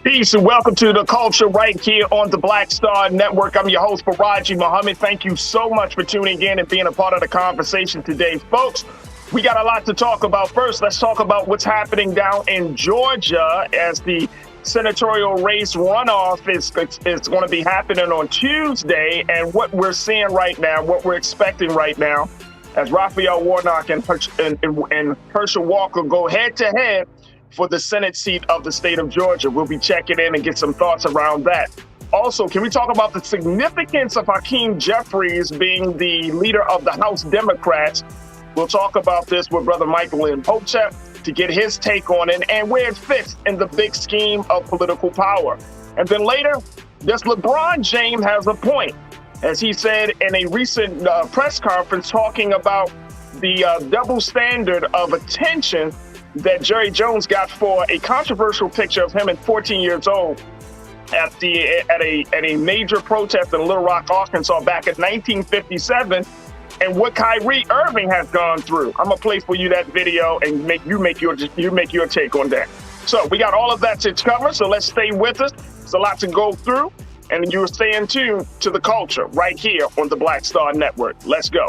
Peace and welcome to the culture right here on the Black Star Network. I'm your host, Farajii Muhammad. Thank you so much for tuning in and being a part of the conversation today. Folks, we got a lot to talk about. First, let's talk about what's happening down in Georgia as the senatorial race runoff is going to be happening on Tuesday, and what we're seeing right now, what we're expecting right now, as Raphael Warnock and Herschel Walker go head-to-head for the Senate seat of the state of Georgia. We'll be checking in and get some thoughts around that. Also, can we talk about the significance of Hakeem Jeffries being the leader of the House Democrats? We'll talk about this with Brother Michael Imhotep to get his take on it and where it fits in the big scheme of political power. And then later, this LeBron James has a point, as he said in a recent press conference talking about the double standard of attention that Jerry Jones got for a controversial picture of him at 14 years old at a major protest in Little Rock, Arkansas back in 1957, and what Kyrie Irving has gone through. I'm gonna play for you that video and make your take on that. So we got all of that to cover, so let's stay with us. It's a lot to go through, and you're staying tuned to the culture right here on the Black Star Network. Let's go.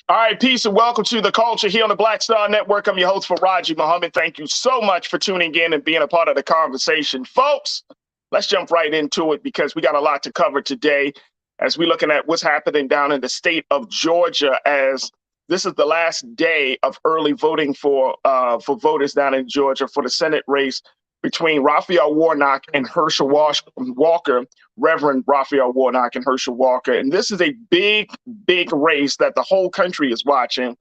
All right, peace and welcome to the culture here on the Black Star Network. I'm your host, Farajii Muhammad. Thank you so much for tuning in and being a part of the conversation. Folks, let's jump right into it because we got a lot to cover today as we're looking at what's happening down in the state of Georgia, as this is the last day of early voting for voters down in Georgia for the Senate race between Raphael Warnock and Herschel Walker, Reverend Raphael Warnock and Herschel Walker. And this is a big, big race that the whole country is watching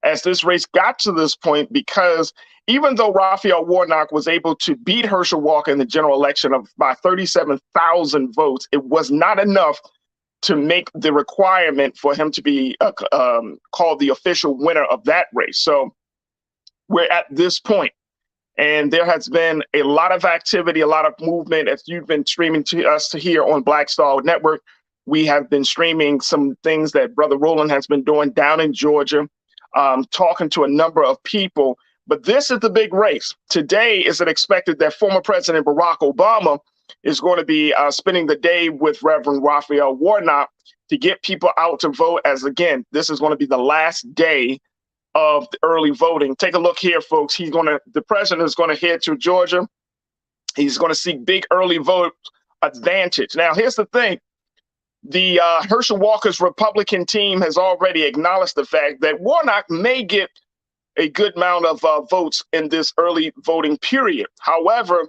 as this race got to this point, because even though Raphael Warnock was able to beat Herschel Walker in the general election by 37,000 votes, it was not enough to make the requirement for him to be called the official winner of that race. So we're at this point. And there has been a lot of activity, a lot of movement. As you've been streaming to us here on Black Star Network, we have been streaming some things that Brother Roland has been doing down in Georgia, talking to a number of people. But this is the big race. Today, is it expected that former President Barack Obama is going to be spending the day with Reverend Raphael Warnock to get people out to vote, as, again, this is going to be the last day of the early voting. Take a look here, folks. The president is going to head to Georgia. He's going to seek big early vote advantage. Now, here's the thing. The Herschel Walker's Republican team has already acknowledged the fact that Warnock may get a good amount of votes in this early voting period. However,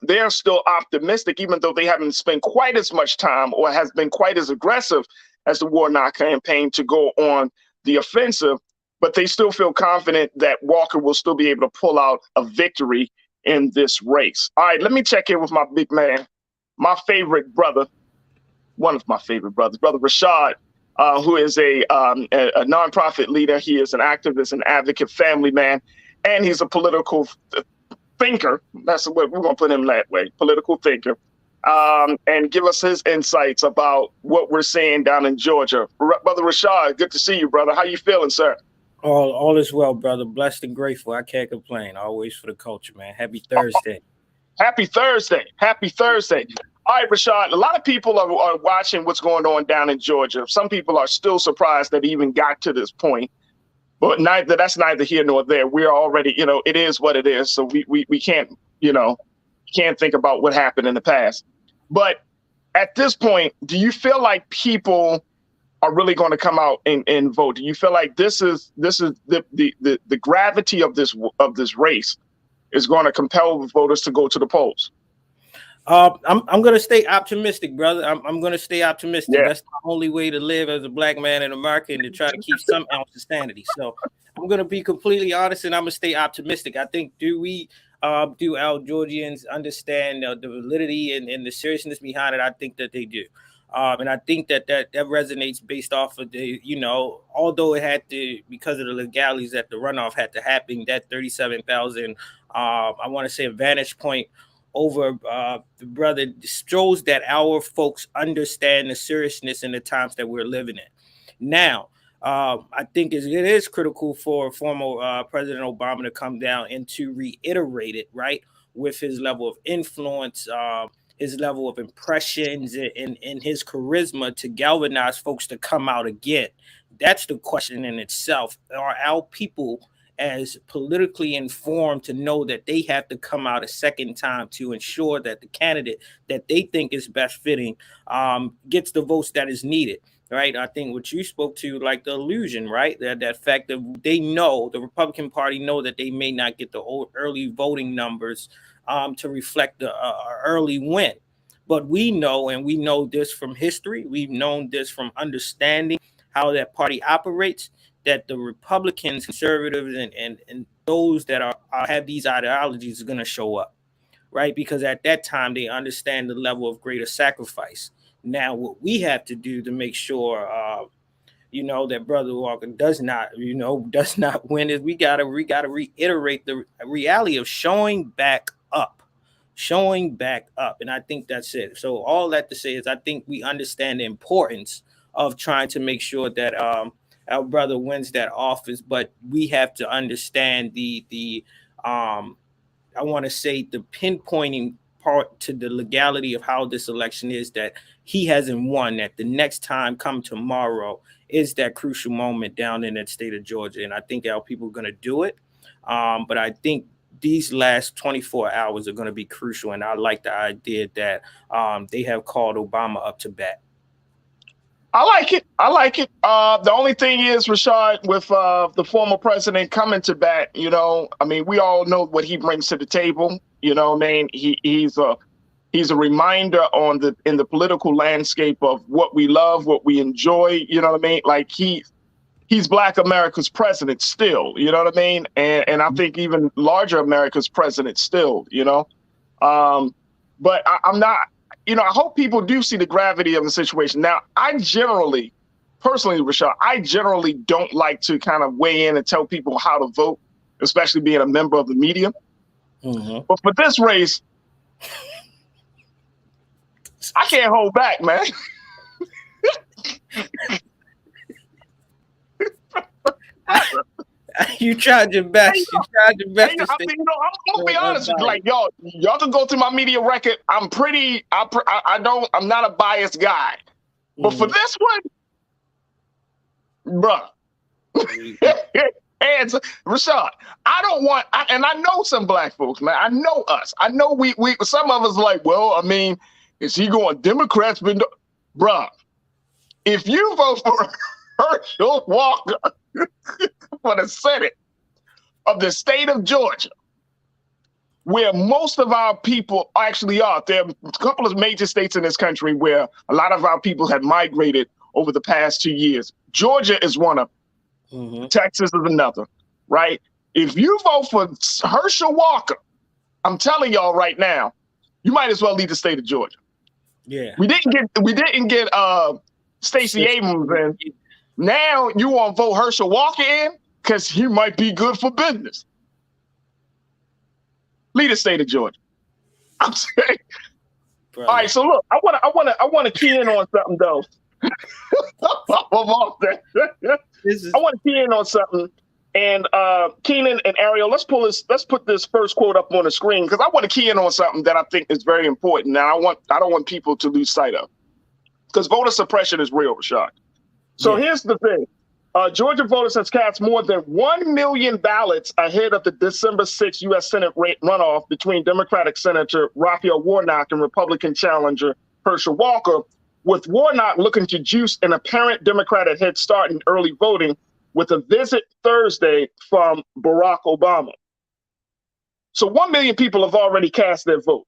they're still optimistic, even though they haven't spent quite as much time or has been quite as aggressive as the Warnock campaign to go on the offensive. But they still feel confident that Walker will still be able to pull out a victory in this race. All right, let me check in with my big man, my favorite brother, one of my favorite brothers, Brother Rashad, who is a nonprofit leader. He is an activist, an advocate, family man, and he's a political thinker. That's what we're going to put him that way, political thinker, and give us his insights about what we're seeing down in Georgia. Brother Rashad, good to see you, brother. How you feeling, sir? All is well, brother. Blessed and grateful. I can't complain. Always for the culture, man. Happy Thursday. Happy Thursday. Happy Thursday. All right, Rashad, a lot of people are watching what's going on down in Georgia. Some people are still surprised that it even got to this point. But that's neither here nor there. We're already, it is what it is. So we can't, can't think about what happened in the past. But at this point, do you feel like people are really going to come out and vote? Do you feel like this is the gravity of this race is going to compel voters to go to the polls? I'm gonna stay optimistic, brother. I'm gonna stay optimistic. Yeah. That's the only way to live as a black man in America and to try to keep some ounce of sanity. So I'm gonna be completely honest and I'm gonna stay optimistic. I think do our Georgians understand the validity and the seriousness behind it? I think that they do. And I think that resonates based off of the, although it had to, because of the legalities that the runoff had to happen, that 37,000, I want to say a vantage point over the brother shows that our folks understand the seriousness in the times that we're living in. Now, I think it is critical for former President Obama to come down and to reiterate it, right, with his level of influence, his level of impressions, and his charisma to galvanize folks to come out again. That's the question in itself. Are our people as politically informed to know that they have to come out a second time to ensure that the candidate that they think is best fitting gets the votes that is needed? Right. I think what you spoke to, like the illusion, right? That fact that they know, the Republican Party know that they may not get the early voting numbers to reflect the early win. But we know, and we know this from history, we've known this from understanding how that party operates, that the Republicans, conservatives, and those that have these ideologies are going to show up, right? Because at that time, they understand the level of greater sacrifice. Now, what we have to do to make sure, that Brother Walker does not win is we gotta reiterate the reality of showing back up. And I think that's it. So all that to say is I think we understand the importance of trying to make sure that our brother wins that office, but we have to understand the I want to say the pinpointing part to the legality of how this election is, that he hasn't won, that the next time come tomorrow is that crucial moment down in that state of Georgia. And I think our people are going to do it. But I think these last 24 hours are going to be crucial. And I like the idea that they have called Obama up to bat. I like it. The only thing is, Rashad, with the former president coming to bat, we all know what he brings to the table. He's a reminder in the political landscape of what we love, what we enjoy. Like he's Black America's president still. You know what I mean? And I think even larger America's president still. But I'm not. I hope people do see the gravity of the situation. Now, personally, Rashad, I generally don't like to kind of weigh in and tell people how to vote, especially being a member of the media. Mm-hmm. But for this race, I can't hold back, man. You tried your best. I'm gonna be honest with you. Like y'all can go through my media record. I'm not a biased guy. But for this one, bruh. And Rashad, and I know some Black folks, man. I know us. I know we some of us like, well, I mean, is he going Democrats? Bruh, if you vote for Herschel Walker for the Senate of the state of Georgia, where most of our people actually are. There are a couple of major states in this country where a lot of our people have migrated over the past 2 years. Georgia is one of them. Mm-hmm. Texas is another, right? If you vote for Herschel Walker, I'm telling y'all right now, you might as well leave the state of Georgia. Yeah. We didn't get Stacey Abrams in. Now you want to vote Herschel Walker in because he might be good for business. Lead the state of Georgia. I'm saying. Bro. All right, so look, I want to key in on something though. I want to key in on something, and Keenan and Ariel, let's put this first quote up on the screen because I want to key in on something that I think is very important, and I don't want people to lose sight of, because voter suppression is real, Rashad. So Here's the thing. Georgia voters has cast more than 1 million ballots ahead of the December 6th U.S. Senate runoff between Democratic Senator Raphael Warnock and Republican challenger Herschel Walker, with Warnock looking to juice an apparent Democratic head start in early voting with a visit Thursday from Barack Obama. So 1 million people have already cast their vote.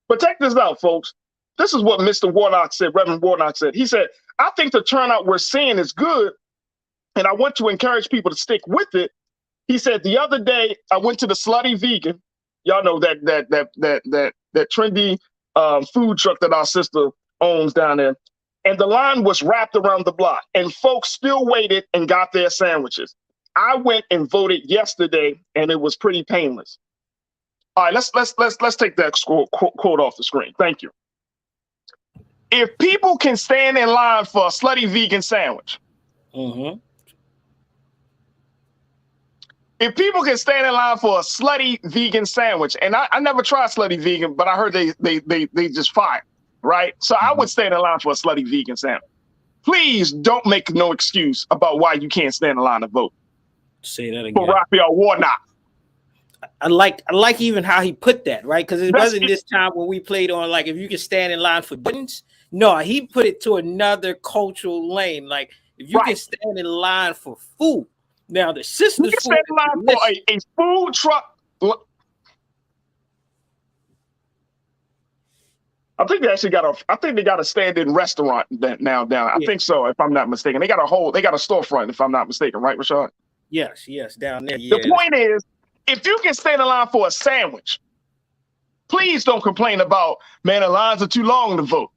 But check this out, folks. This is what Mr. Warnock said, Reverend Warnock said. He said, I think the turnout we're seeing is good, and I want to encourage people to stick with it. He said, the other day, I went to the Slutty Vegan. Y'all know that trendy food truck that our sister owns down there. And the line was wrapped around the block, and folks still waited and got their sandwiches. I went and voted yesterday, and it was pretty painless. All right, let's take that quote off the screen. Thank you. If people can stand in line for a Slutty Vegan sandwich, if people can stand in line for a Slutty Vegan sandwich, and I never tried Slutty Vegan, but I heard they just fire, right? So I would stand in line for a Slutty Vegan sandwich. Please don't make no excuse about why you can't stand in line to vote. Say that again. For Raphael Warnock. I like even how he put that, right? Because it wasn't this time when we played on like if you can stand in line for buttons. No, he put it to another cultural lane. Like if you can stand in line for food. Now the sisters you can stand in line for a food truck. I think they actually got a stand-in restaurant now down. I think so, if I'm not mistaken. They got a storefront, if I'm not mistaken, right, Rashad? Yes, down there. Yeah. The point is, if you can stand in line for a sandwich, please don't complain about, man, the lines are too long to vote.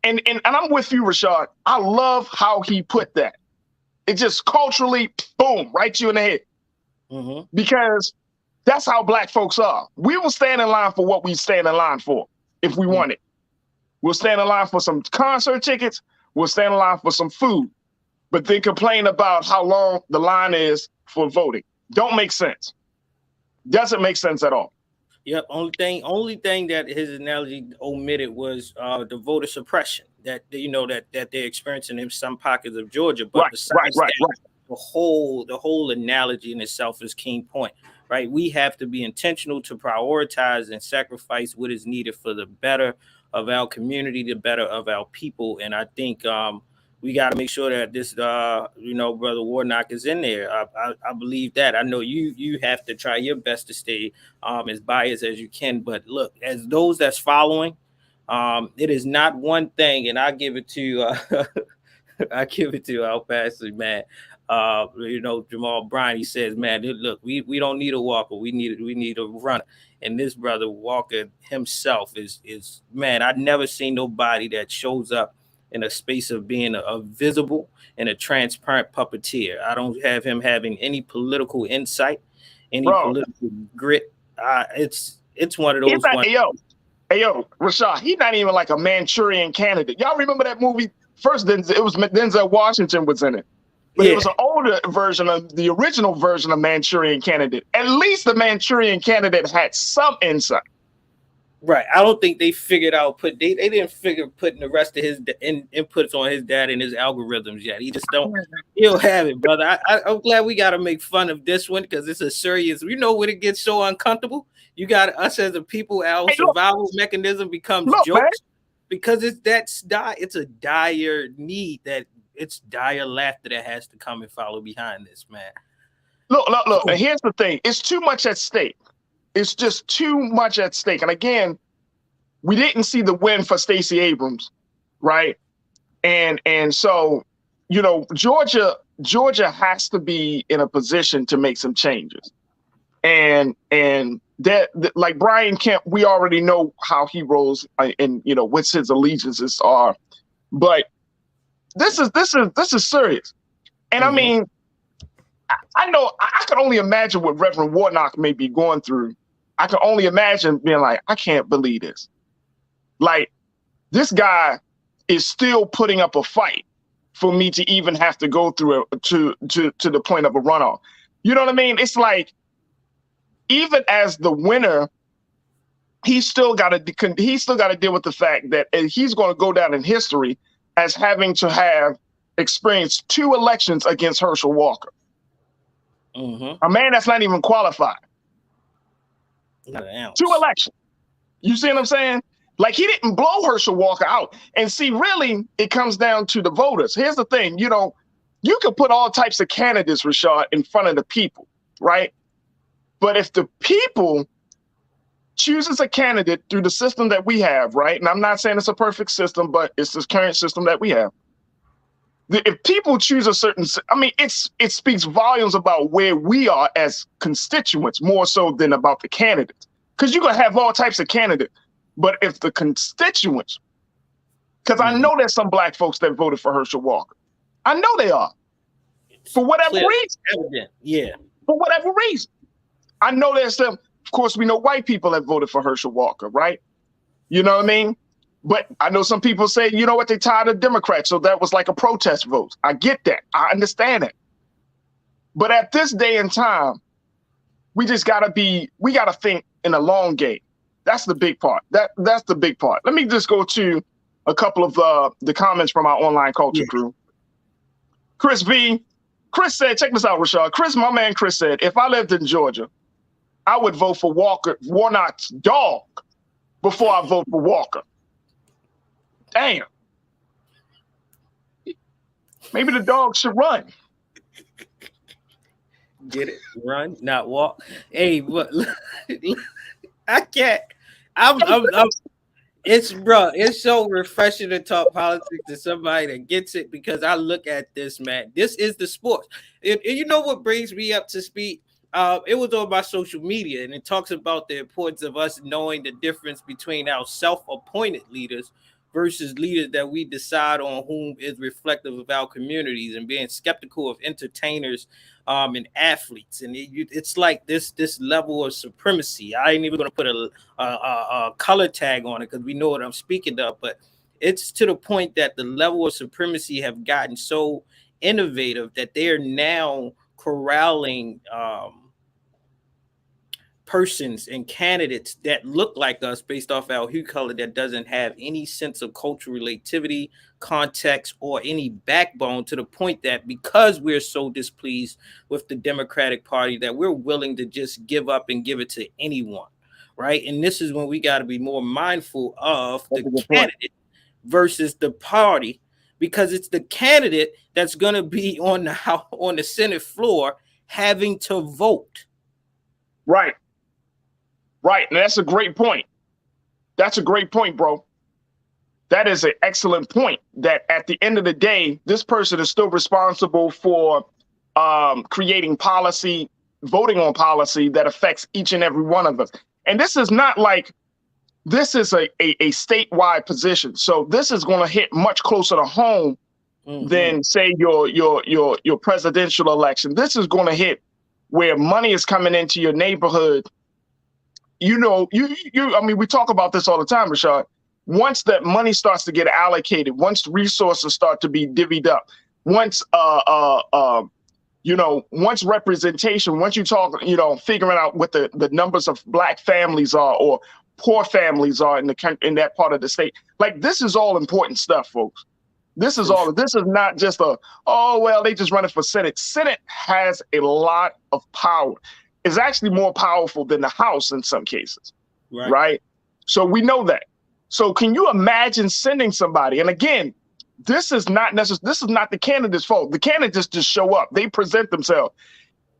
And I'm with you, Rashad. I love how he put that. It just culturally, boom, right to you in the head. Because that's how Black folks are. We will stand in line for what we stand in line for if we want it. We'll stand in line for some concert tickets. We'll stand in line for some food. But then complain about how long the line is for voting. Don't make sense. Doesn't make sense at all. Yep. Only thing that his analogy omitted was the voter suppression that they're experiencing in some pockets of Georgia. But besides that, the whole analogy in itself is key point. Right. We have to be intentional to prioritize and sacrifice what is needed for the better of our community, the better of our people. And I think we got to make sure that this, Brother Warnock is in there. I believe that. I know you have to try your best to stay as biased as you can. But look, as those that's following, it is not one thing. And I give it to our pastor, man. Jamal Bryant, he says, man, look, we don't need a walker. We need a runner. And this brother Walker himself is man, I've never seen nobody that shows up in a space of being a visible and a transparent puppeteer. I don't have him having any political insight, any political grit. It's one of those. Hey, yo, Rashad, he's not even like a Manchurian Candidate. Y'all remember that movie? First, it was Denzel Washington was in it. But it was an older version of the original version of Manchurian Candidate. At least the Manchurian Candidate had some insight. Right. I don't think they figured out they didn't figure putting the rest of his inputs on his dad and his algorithms yet. He just he'll have it, brother. I'm glad we got to make fun of this one because it's a serious, when it gets so uncomfortable, you got us as a people, our survival mechanism becomes jokes, man. Because it's a dire need that it's dire laughter that has to come and follow behind this, man. Look. And here's the thing. It's too much at stake. It's just too much at stake. And again, we didn't see the win for Stacey Abrams, right? And so, Georgia has to be in a position to make some changes. And that, like Brian Kemp, we already know how he rolls and what his allegiances are. But this is serious. And I mean, I know I can only imagine what Reverend Warnock may be going through. I can only imagine being like, I can't believe this. Like, this guy is still putting up a fight for me to even have to go through to the point of a runoff. You know what I mean? It's like, even as the winner, he's still got to deal with the fact that he's going to go down in history as having to have experienced 2 elections against Herschel Walker. A man that's not even qualified. 2 elections. You see what I'm saying? Like, he didn't blow Herschel Walker out. And see, really, it comes down to the voters. Here's the thing, you can put all types of candidates, Rashad, in front of the people, right? But if the people chooses a candidate through the system that we have, right? And I'm not saying it's a perfect system, but it's this current system that we have. If people choose a certain, I mean, it speaks volumes about where we are as constituents more so than about the candidates. Because you're going to have all types of candidates. But if the constituents, because I know there's some black folks that voted for Herschel Walker. I know they are. For whatever reason. Evident. Yeah. For whatever reason. I know there's some, of course, we know white people that voted for Herschel Walker, right? You know what I mean? But I know some people say, you know what, they're tired of Democrats, so that was like a protest vote. I get that. I understand it. But at this day and time, we just gotta think in the long game. That's the big part. That's the big part. Let me just go to a couple of the comments from our online culture crew. Chris said, check this out, Rashad. My man Chris said, if I lived in Georgia, I would vote for Warnock's dog before I vote for Walker. Damn. Maybe the dog should run. Get it? Run, not walk. Hey, but I can't. It's so refreshing to talk politics to somebody that gets it, because I look at this, man. This is the sport. And you know what brings me up to speed? It was on my social media, and it talks about the importance of us knowing the difference between our self-appointed leaders versus leaders that we decide on whom is reflective of our communities, and being skeptical of entertainers and athletes. And it's like this level of supremacy. I ain't even going to put a color tag on it because we know what I'm speaking of, but it's to the point that the level of supremacy have gotten so innovative that they're now corralling persons and candidates that look like us based off our hue color, that doesn't have any sense of cultural relativity, context, or any backbone, to the point that because we're so displeased with the Democratic Party that we're willing to just give up and give it to anyone, right? And this is when we got to be more mindful of the candidate versus the party, because it's the candidate that's going to be on the Senate floor having to vote. Right. And that's a great point. That's a great point, bro. That is an excellent point, that at the end of the day, this person is still responsible for creating policy, voting on policy that affects each and every one of us. And this is not like, this is a statewide position. So this is going to hit much closer to home than, say, your presidential election. This is going to hit where money is coming into your neighborhood. You know, I mean, we talk about this all the time, Rashad. Once that money starts to get allocated, once resources start to be divvied up, once once representation, once you talk, figuring out what the numbers of black families are or poor families are in that part of the state, like, this is all important stuff, folks. This is not just they just running for Senate. Senate has a lot of power. It's actually more powerful than the House in some cases, right? So we know that. So can you imagine sending somebody? And again, this is not the candidate's fault. The candidates just show up. They present themselves.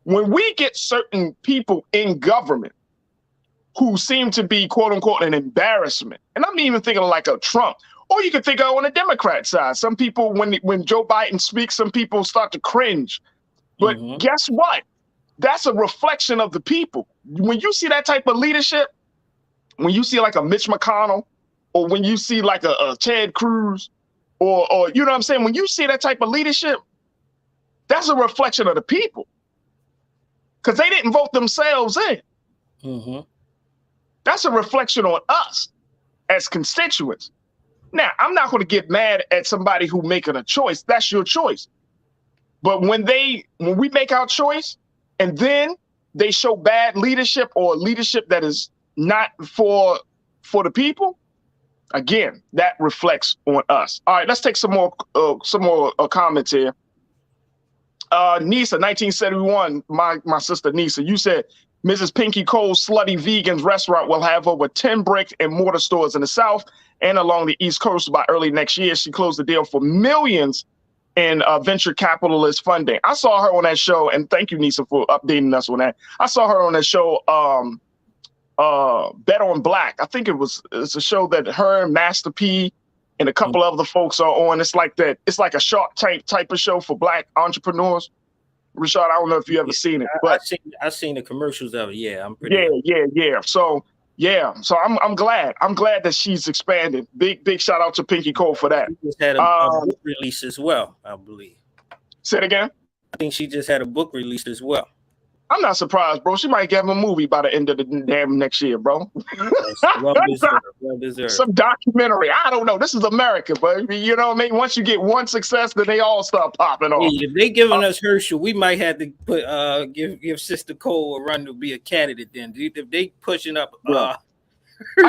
When we get certain people in government who seem to be, quote unquote, an embarrassment, and I'm even thinking of like a Trump, or you could think of on the Democrat side. Some people, when Joe Biden speaks, some people start to cringe. But guess what? That's a reflection of the people. When you see that type of leadership, when you see like a Mitch McConnell, or when you see like a Ted Cruz, or you know what I'm saying? When you see that type of leadership, that's a reflection of the people. Because they didn't vote themselves in. That's a reflection on us as constituents. Now, I'm not going to get mad at somebody who making a choice. That's your choice. But when we make our choice, and then they show bad leadership, or leadership that is not for the people, again, that reflects on us. All right, let's take some more comments here. Nisa, 1971, my sister Nisa, you said Mrs. Pinky Cole's Slutty Vegans restaurant will have over 10 brick and mortar stores in the South and along the East Coast by early next year. She closed the deal for millions in venture capitalist funding. I saw her on that show, and thank you, Nisa, for updating us on that. I saw her on that show Bet on Black. I think it's a show that her and Master P and a couple other folks are on. It's like that. It's like a Shark Tank type of show for Black entrepreneurs. Rashad, I don't know if you ever seen it, but I've seen the commercials of it. Yeah, I'm pretty. Yeah. So I'm glad. I'm glad that she's expanding. Big shout out to Pinky Cole for that. She just had a book release as well, I believe. Say it again. I think she just had a book released as well. I'm not surprised, bro. She might have a movie by the end of the damn next year, bro. Well deserved. Some documentary. I don't know. This is America, but you know what I mean? Once you get one success, then they all start popping off. Yeah, if they giving us Herschel, we might have to put give Sister Cole a run to be a candidate then. If they pushing up I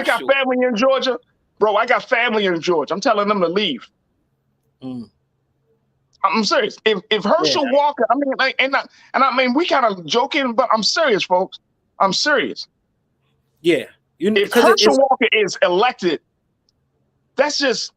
got family in Georgia. Bro, I got family in Georgia. I'm telling them to leave. I'm serious. If Herschel Walker, I mean, like, and I mean, we kind of joking, but I'm serious, folks. I'm serious. Yeah. If Herschel Walker is elected, that's just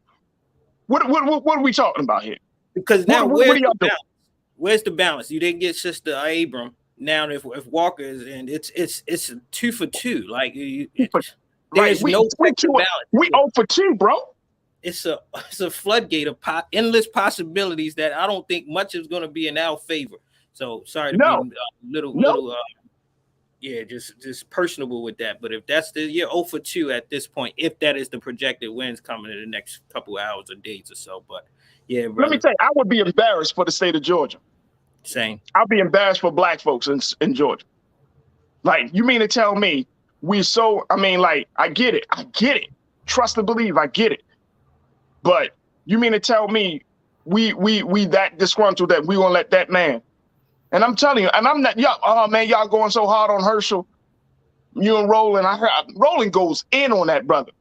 what are we talking about here? Because now where's the balance? You didn't get Sister Abram. Now if Walker is in, it's 2 for 2. Like there's no balance. We 0 for 2, bro. It's a floodgate of endless possibilities that I don't think much is going to be in our favor. So sorry to be just personable with that. But if that's you're 0 for 2 at this point, if that is the projected wins coming in the next couple of hours or days or so. But yeah, brother. Let me tell you, I would be embarrassed for the state of Georgia. Same. I'll be embarrassed for Black folks in Georgia. Like, you mean to tell me I get it. Trust and believe, I get it. But you mean to tell me we that disgruntled that we gonna let that man? And I'm telling you, and I'm not, y'all going so hard on Herschel. You and Roland, I heard Roland goes in on that brother.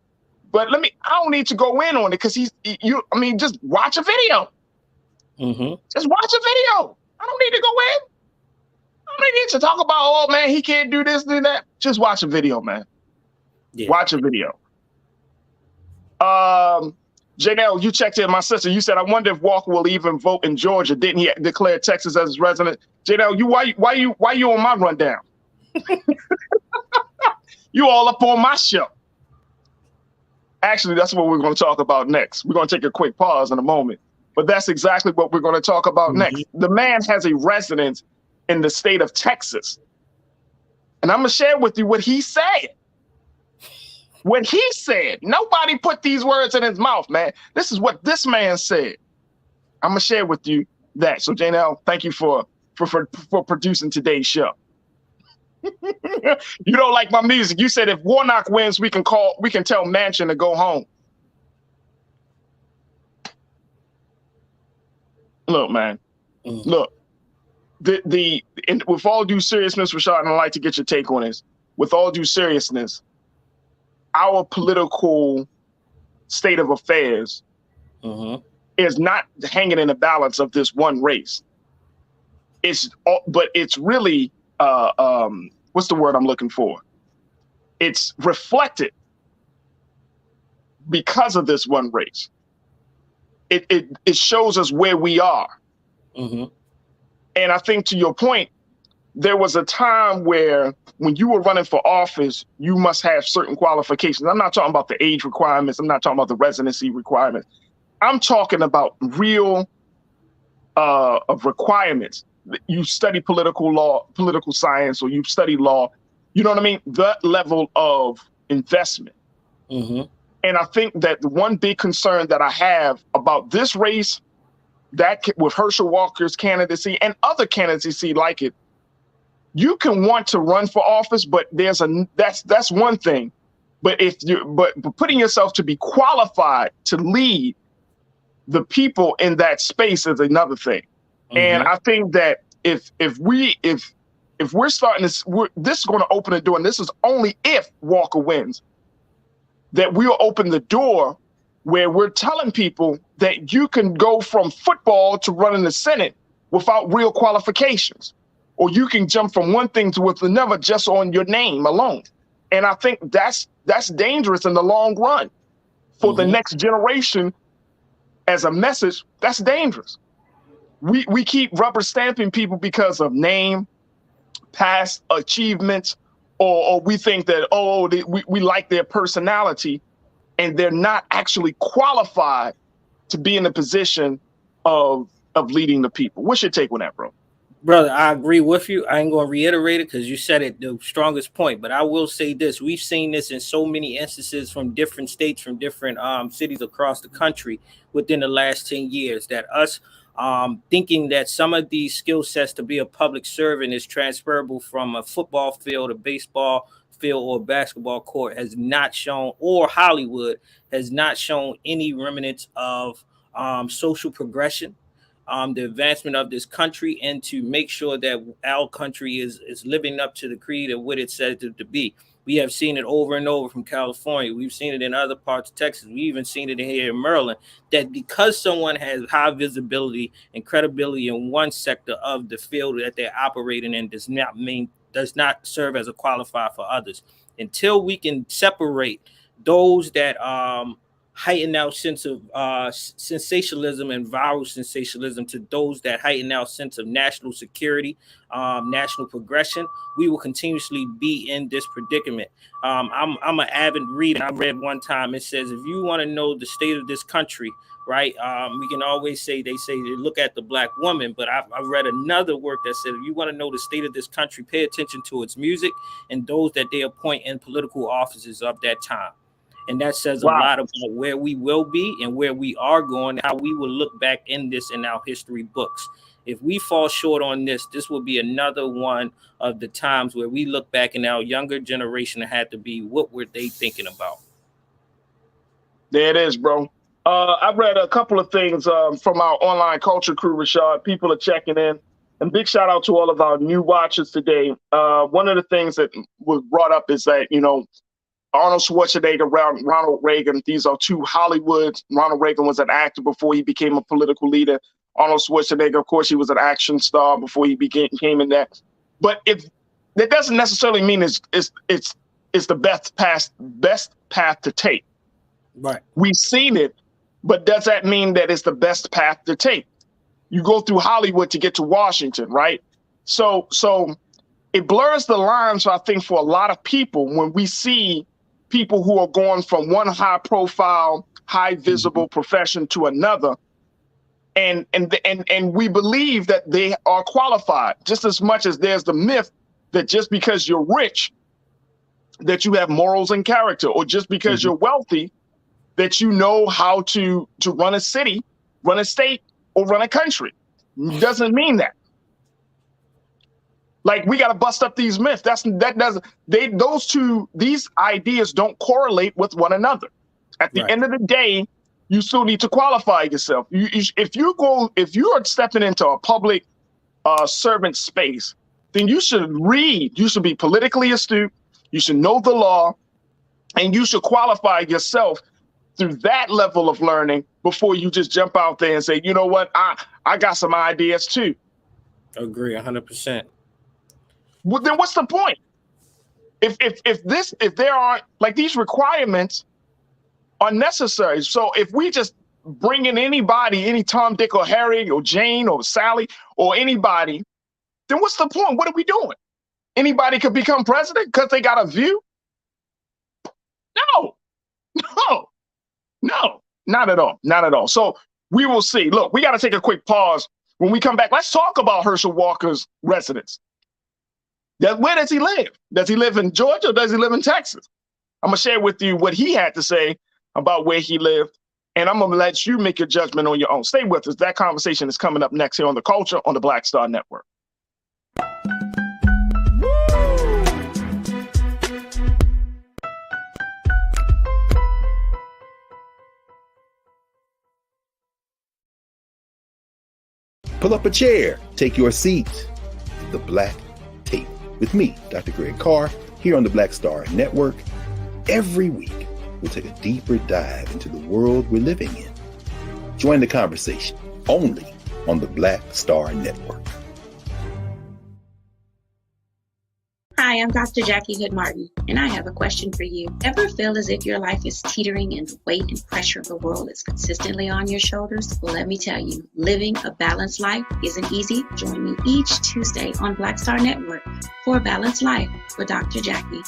But I don't need to go in on it because just watch a video. Just watch a video. I don't need to go in. I don't need to talk about, oh man, he can't do this, do that. Just watch a video, man. Yeah. Watch a video. Janelle, you checked in, my sister. You said, I wonder if Walker will even vote in Georgia. Didn't he declare Texas as his resident? Janelle, why you on my rundown? You all up on my show. Actually, that's what we're going to talk about next. We're going to take a quick pause in a moment, but that's exactly what we're going to talk about next. The man has a residence in the state of Texas, and I'm going to share with you what he said. What he said. Nobody put these words in his mouth, man. This is what this man said. I'm gonna share with you that. So, Janelle, thank you for producing today's show. You don't like my music. You said if Warnock wins, we can tell Manchin to go home. Look, man. Look. With all due seriousness, Rashad, and I'd like to get your take on this. With all due seriousness, our political state of affairs is not hanging in the balance of this one race. But it's really, what's the word I'm looking for? It's reflected because of this one race. It shows us where we are. And I think to your point, there was a time where when you were running for office, you must have certain qualifications. I'm not talking about the age requirements. I'm not talking about the residency requirements. I'm talking about real of requirements. You study political law, political science, or you study law. You know what I mean? That level of investment. And I think that the one big concern that I have about this race, that with Herschel Walker's candidacy and other candidacy like it, you can want to run for office, but that's one thing. But but putting yourself to be qualified to lead the people in that space is another thing. And I think that if we're starting this is going to open the door, and this is only if Walker wins, that we'll open the door where we're telling people that you can go from football to running the Senate without real qualifications. Or you can jump from one thing to another just on your name alone. And I think that's dangerous in the long run. For the next generation, as a message, that's dangerous. We keep rubber stamping people because of name, past achievements, or we think that, we like their personality, and they're not actually qualified to be in the position of leading the people. What's your take on that, bro? Brother, I agree with you. I ain't going to reiterate it because you said it the strongest point, but I will say this. We've seen this in so many instances from different states, from different cities across the country within the last 10 years, that us thinking that some of these skill sets to be a public servant is transferable from a football field, a baseball field, or a basketball court has not shown, or Hollywood has not shown any remnants of social progression, the advancement of this country, and to make sure that our country is living up to the creed of what it says to be. We have seen it over and over from California. We've seen it in other parts of Texas. We even seen it here in Maryland, that because someone has high visibility and credibility in one sector of the field that they're operating in does not serve as a qualifier for others. Until we can separate those that heighten our sense of sensationalism and viral sensationalism to those that heighten our sense of national security, national progression, we will continuously be in this predicament. I'm an avid reader. I read one time, it says, if you want to know the state of this country, right, we can always say, they look at the black woman, but I read another work that said, if you want to know the state of this country, pay attention to its music and those that they appoint in political offices of that time. And that says a lot about where we will be and where we are going, how we will look back in our history books. If we fall short on this will be another one of the times where we look back in our younger generation and had to be, what were they thinking about? There it is, bro. I've read a couple of things from our online culture crew, Rashad. People are checking in. And big shout out to all of our new watchers today. One of the things that was brought up is that, Arnold Schwarzenegger, Ronald Reagan, these are two Hollywoods. Ronald Reagan was an actor before he became a political leader. Arnold Schwarzenegger, of course, he was an action star before he became in that. But if that doesn't necessarily mean it's the best path to take. Right. We've seen it, but does that mean that it's the best path to take? You go through Hollywood to get to Washington, right? So it blurs the lines, I think, for a lot of people when we see people who are going from one high profile, high visible profession to another. And we believe that they are qualified just as much as there's the myth that just because you're rich, that you have morals and character, or just because you're wealthy, that you know how to run a city, run a state, or run a country. Doesn't mean that. Like, we got to bust up these myths. These ideas don't correlate with one another. At the end of the day, you still need to qualify yourself. If you are stepping into a public servant space, then you should read. You should be politically astute. You should know the law, and you should qualify yourself through that level of learning before you just jump out there and say, you know what, I got some ideas too. Agree 100%. Well, then what's the point? If there aren't, like, these requirements are necessary. So if we just bring in anybody, any Tom, Dick, or Harry, or Jane, or Sally, or anybody, then what's the point? What are we doing? Anybody could become president because they got a view? No, not at all. Not at all. So we will see. Look, we got to take a quick pause. When we come back, let's talk about Herschel Walker's residence. Where does he live? Does he live in Georgia or does he live in Texas? I'm going to share with you what he had to say about where he lived, and I'm going to let you make your judgment on your own. Stay with us. That conversation is coming up next here on The Culture on the Black Star Network. Pull up a chair, take your seat. The Black Tape with me, Dr. Greg Carr, here on the Black Star Network. Every week, we'll take a deeper dive into the world we're living in. Join the conversation only on the Black Star Network. Hi, I'm Dr. Jackie Hood Martin, and I have a question for you. Ever feel as if your life is teetering and the weight and pressure of the world is consistently on your shoulders? Well, let me tell you, living a balanced life isn't easy. Join me each Tuesday on Black Star Network for A Balanced Life with Dr. Jackie.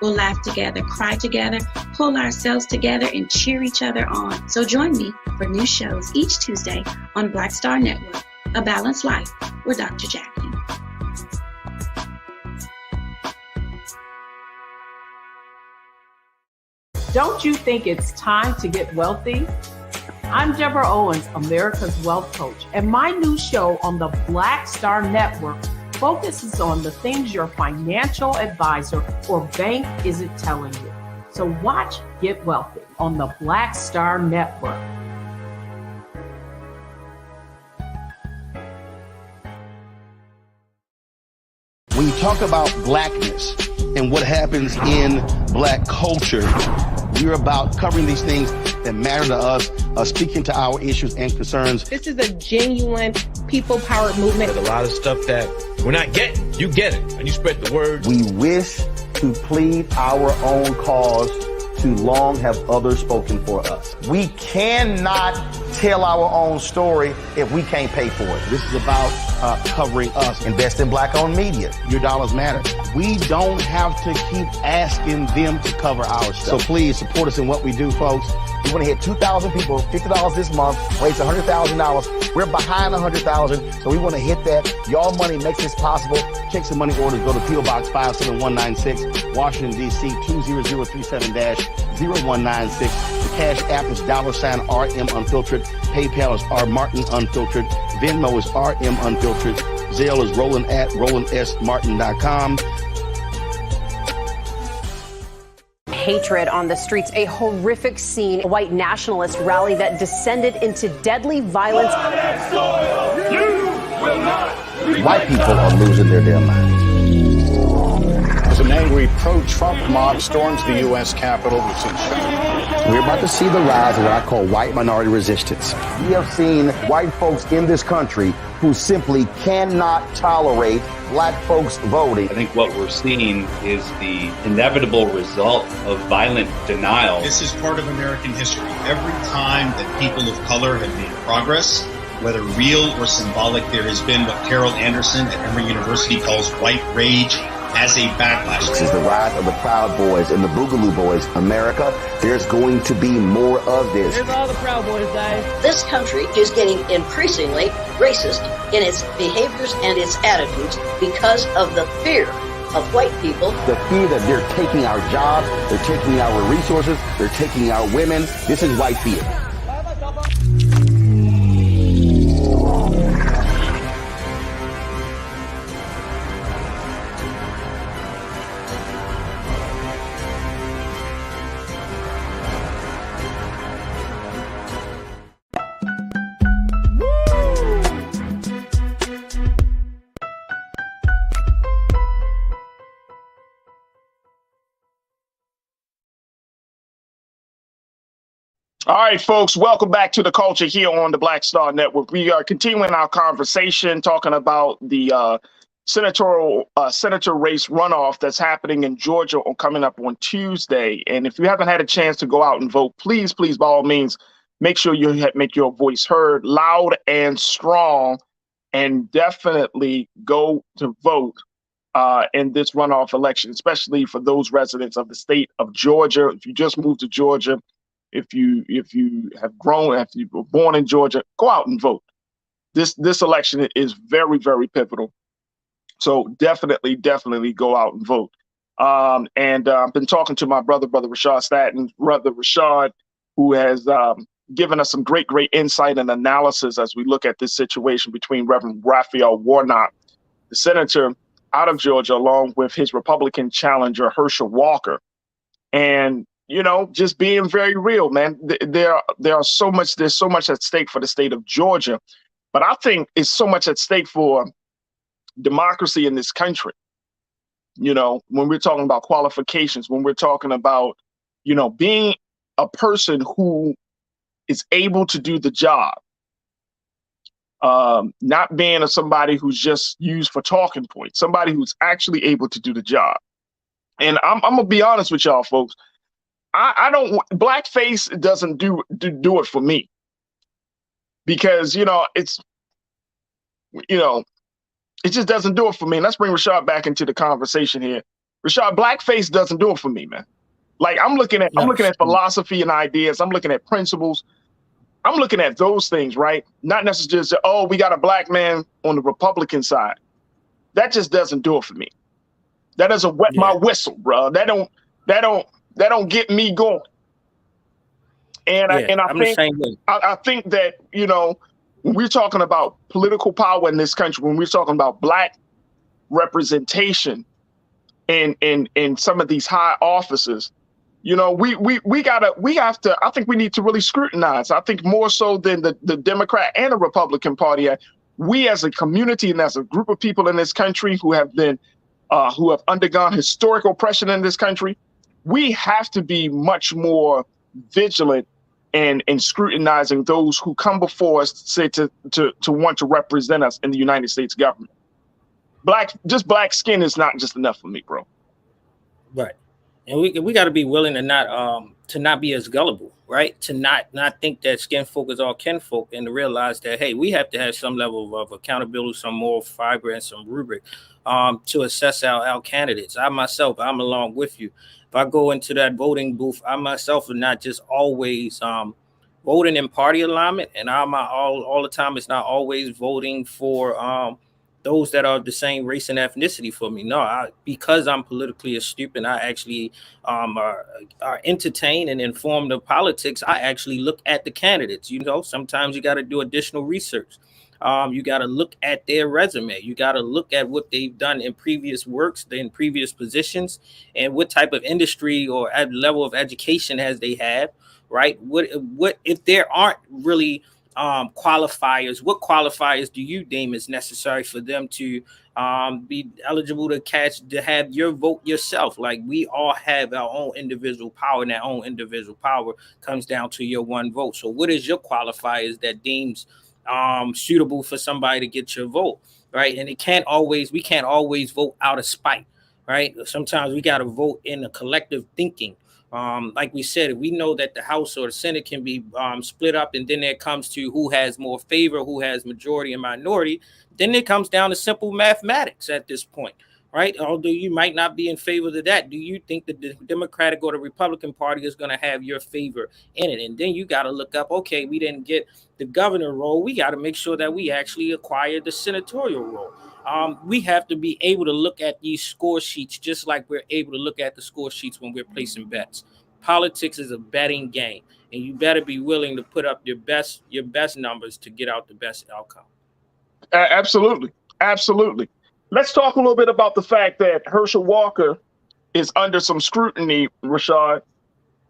We'll laugh together, cry together, pull ourselves together, and cheer each other on. So join me for new shows each Tuesday on Black Star Network, A Balanced Life with Dr. Jackie. Don't you think it's time to get wealthy? I'm Deborah Owens, America's Wealth Coach, and my new show on the Black Star Network focuses on the things your financial advisor or bank isn't telling you. So watch Get Wealthy on the Black Star Network. When you talk about blackness and what happens in black culture, we're about covering these things that matter to us, speaking to our issues and concerns. This is a genuine people-powered movement. There's a lot of stuff that we're not getting. You get it, and you spread the word. We wish to plead our own cause. Too long have others spoken for us. We cannot tell our own story if we can't pay for it. This is about covering us. Invest in black-owned media. Your dollars matter. We don't have to keep asking them to cover our stuff. So please support us in what we do, folks. We want to hit 2,000 people, $50 this month, raise $100,000. We're behind 100,000, so we want to hit that. Y'all money makes this possible. Check some money orders. Go to P.O. Box 57196, Washington, D.C. 20037-0196. The Cash App is $RM Unfiltered. PayPal is R Martin Unfiltered. Venmo is RM Unfiltered. Zelle is Roland@RolandSMartin.com. Hatred on the streets, a horrific scene, a white nationalist rally that descended into deadly violence. White people are losing their damn minds. As an angry pro-Trump mob storms the U.S. Capitol, We're about to see the rise of what I call white minority resistance. We have seen white folks in this country who simply cannot tolerate black folks voting. I think what we're seeing is the inevitable result of violent denial. This is part of American history. Every time that people of color have made progress, whether real or symbolic, there has been what Carol Anderson at Emory University calls white rage as a backlash. This is the rise of the Proud Boys and the Boogaloo Boys. America, there's going to be more of this. Here's all the Proud Boys, guys. This country is getting increasingly racist in its behaviors and its attitudes because of the fear of white people. The fear that they're taking our jobs, they're taking our resources, they're taking our women. This is white fear. All right, folks, welcome back to the culture here on the Black Star Network. We are continuing our conversation talking about the senator race runoff that's happening in Georgia coming up on Tuesday. And if you haven't had a chance to go out and vote, please, by all means, make sure you make your voice heard loud and strong, and definitely go to vote in this runoff election, especially for those residents of the state of Georgia. If you just moved to Georgia, if you have grown, if you were born in Georgia, go out and vote. This election is very, very pivotal. So definitely go out and vote. I've been talking to my brother Rashad Staten, Brother Rashad, who has given us some great insight and analysis as we look at this situation between Reverend Raphael Warnock, the senator out of Georgia, along with his Republican challenger, Herschel Walker. And just being very real, man. There's so much at stake for the state of Georgia, but I think it's so much at stake for democracy in this country. When we're talking about qualifications, when we're talking about, being a person who is able to do the job, not being somebody who's just used for talking points, somebody who's actually able to do the job. And I'm gonna be honest with y'all, folks. I don't. Blackface doesn't do it for me, because it just doesn't do it for me. And let's bring Rashad back into the conversation here. Rashad, blackface doesn't do it for me, man. Like I'm looking at philosophy and ideas. I'm looking at principles. I'm looking at those things, right? Not necessarily just, oh, we got a black man on the Republican side. That just doesn't do it for me. That doesn't wet my whistle, bro. That don't get me going. And I think that, when we're talking about political power in this country, when we're talking about black representation in some of these high offices, we have to, I think we need to really scrutinize. I think more so than the Democrat and the Republican Party, we as a community and as a group of people in this country who have undergone historic oppression in this country, we have to be much more vigilant and scrutinizing those who come before us, say to want to represent us in the United States government. Black skin is not just enough for me, bro. Right. And we got to be willing to not be as gullible, right? To not think that skin folk is all kin folk, and to realize that, hey, we have to have some level of accountability, some moral fiber, and some rubric to assess our candidates. I'm along with you. If I go into that voting booth, I myself am not just always voting in party alignment, and I'm all the time. It's not always voting for those that are the same race and ethnicity for me. No, because I'm politically astute and I actually are entertained and informed of politics, I actually look at the candidates. Sometimes you got to do additional research. You got to look at their resume. You got to look at what they've done in previous works, in previous positions, and what type of industry or level of education has they had, right? What if there aren't really qualifiers? What qualifiers do you deem is necessary for them to be eligible to have your vote yourself? Like, we all have our own individual power, and that own individual power comes down to your one vote. So what is your qualifiers that deems suitable for somebody to get your vote, right? And we can't always vote out of spite, right? Sometimes we got to vote in a collective thinking. Like we said, we know that the House or the Senate can be split up, and then it comes to who has more favor, who has majority and minority. Then it comes down to simple mathematics at this point, right? Although you might not be in favor of that, do you think that the Democratic or the Republican Party is going to have your favor in it? And then you got to look up, okay, we didn't get the governor role. We got to make sure that we actually acquired the senatorial role. We have to be able to look at these score sheets just like we're able to look at the score sheets when we're placing bets. Politics is a betting game, and you better be willing to put up your best numbers to get out the best outcome. Absolutely. Absolutely. Let's talk a little bit about the fact that Herschel Walker is under some scrutiny, Rashad,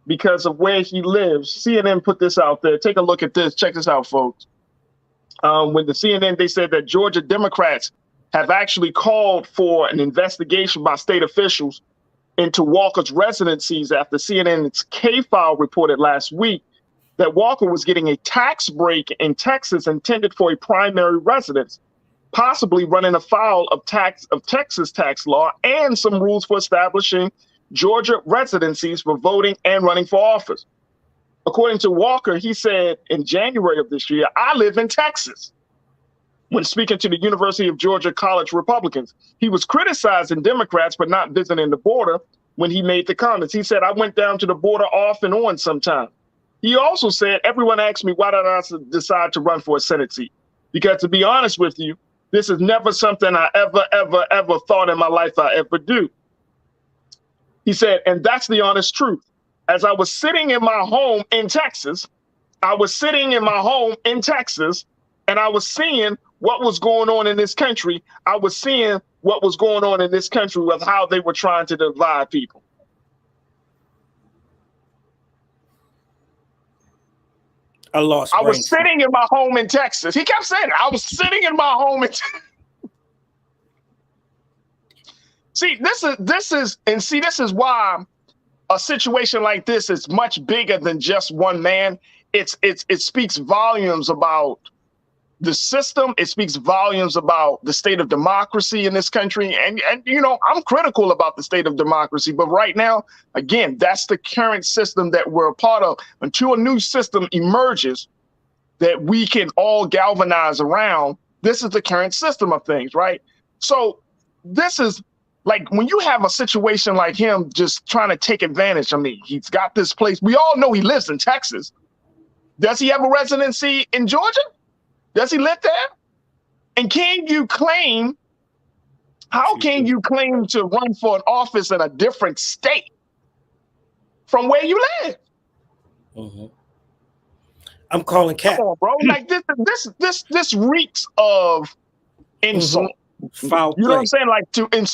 because of where he lives. CNN put this out there. Take a look at this. Check this out, folks. When the CNN, they said that Georgia Democrats have actually called for an investigation by state officials into Walker's residencies after CNN's K-File reported last week that Walker was getting a tax break in Texas intended for a primary residence, possibly running afoul of Texas tax law and some rules for establishing Georgia residencies for voting and running for office. According to Walker, he said in January of this year, "I live in Texas." When speaking to the University of Georgia College Republicans, he was criticizing Democrats for not visiting the border when he made the comments. He said, "I went down to the border off and on sometimes." He also said, "Everyone asked me why did I decide to run for a Senate seat? Because to be honest with you, this is never something I ever thought in my life I ever do." He said, and that's the honest truth. As I was sitting in my home in Texas, and I was seeing what was going on in this country. I was seeing what was going on in this country with how they were trying to divide people. I was sitting in my home in Texas. He kept saying, I was sitting in my home in Texas. This is why a situation like this is much bigger than just one man. It speaks volumes about the system. It speaks volumes about the state of democracy in this country. And you know, I'm critical about the state of democracy, but right now, again, that's the current system that we're a part of. Until a new system emerges that we can all galvanize around, this is the current system of things, right? So this is like when you have a situation like him just trying to take advantage. I mean, he's got this place. We all know he lives in Texas. Does he have a residency in Georgia? Does he live there? And can you claim, how can you claim to run for an office in a different state from where you live? Mm-hmm. I'm calling cat. Come on, bro. Like this reeks of insult. Mm-hmm. Foul you know play. what I'm saying? Like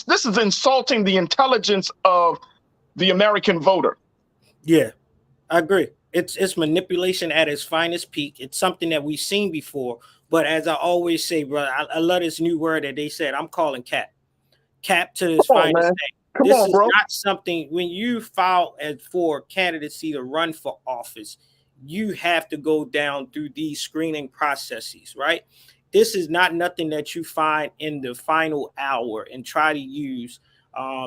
this is insulting the intelligence of the American voter. Yeah, I agree. It's manipulation at its finest peak. It's something that we've seen before. But as I always say, brother, I love this new word that they said. I'm calling cap to its finest thing. This is not something, when you file for candidacy to run for office, you have to go down through these screening processes, right? This is not nothing that you find in the final hour and try to use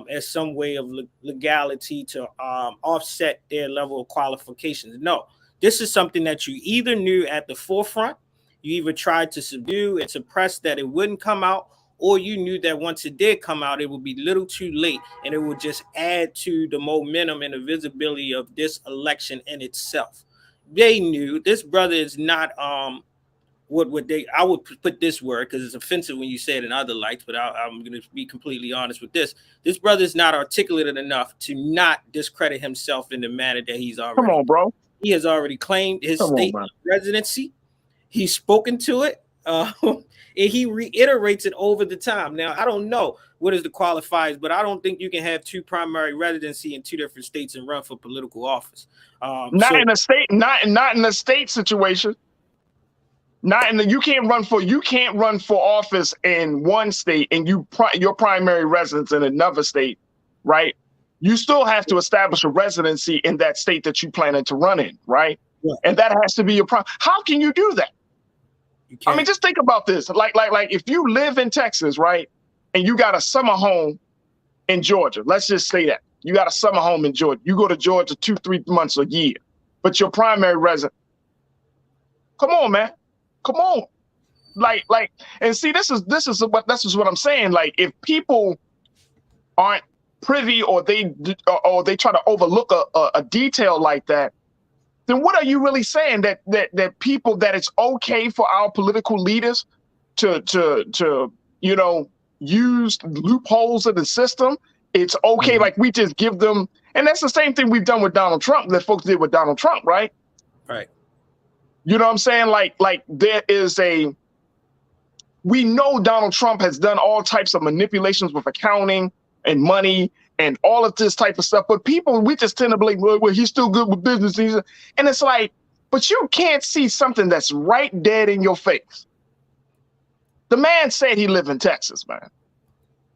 as some way of legality to offset their level of qualifications. No, this is something that you either knew at the forefront, you either tried to subdue and suppress that it wouldn't come out, or you knew that once it did come out, it would be little too late and it would just add to the momentum and the visibility of this election in itself. They knew this brother is not I would put this word because it's offensive when you say it in other lights, but I'm going to be completely honest with this. This brother is not articulate enough to not discredit himself in the manner that he's already. Come on, bro. He has already claimed his state residency. He's spoken to it. And he reiterates it over the time. Now, I don't know what is the qualifiers, but I don't think you can have two primary residency in two different states and run for political office. Not in a state situation. You can't run for office in one state and your primary residence in another state, right? You still have to establish a residency in that state that you planning to run in, right? Yeah. And that has to be your How can you do that? I mean, just think about this. Like if you live in Texas, right, and you got a summer home in Georgia, let's just say that you got a summer home in Georgia. You go to Georgia 2-3 months a year, but your primary resident. Come on, man. Come on. And see, this is what I'm saying. Like, if people aren't privy or they try to overlook a detail like that, then what are you really saying? That it's okay for our political leaders to use loopholes in the system? It's okay, mm-hmm. Like we just give them, and that's the same thing we've done with Donald Trump that folks did with Donald Trump, right? Right. You know what I'm saying? Like there is we know Donald Trump has done all types of manipulations with accounting and money and all of this type of stuff. But we just tend to believe, well, he's still good with business. And it's like, but you can't see something that's right dead in your face. The man said he lived in Texas, man.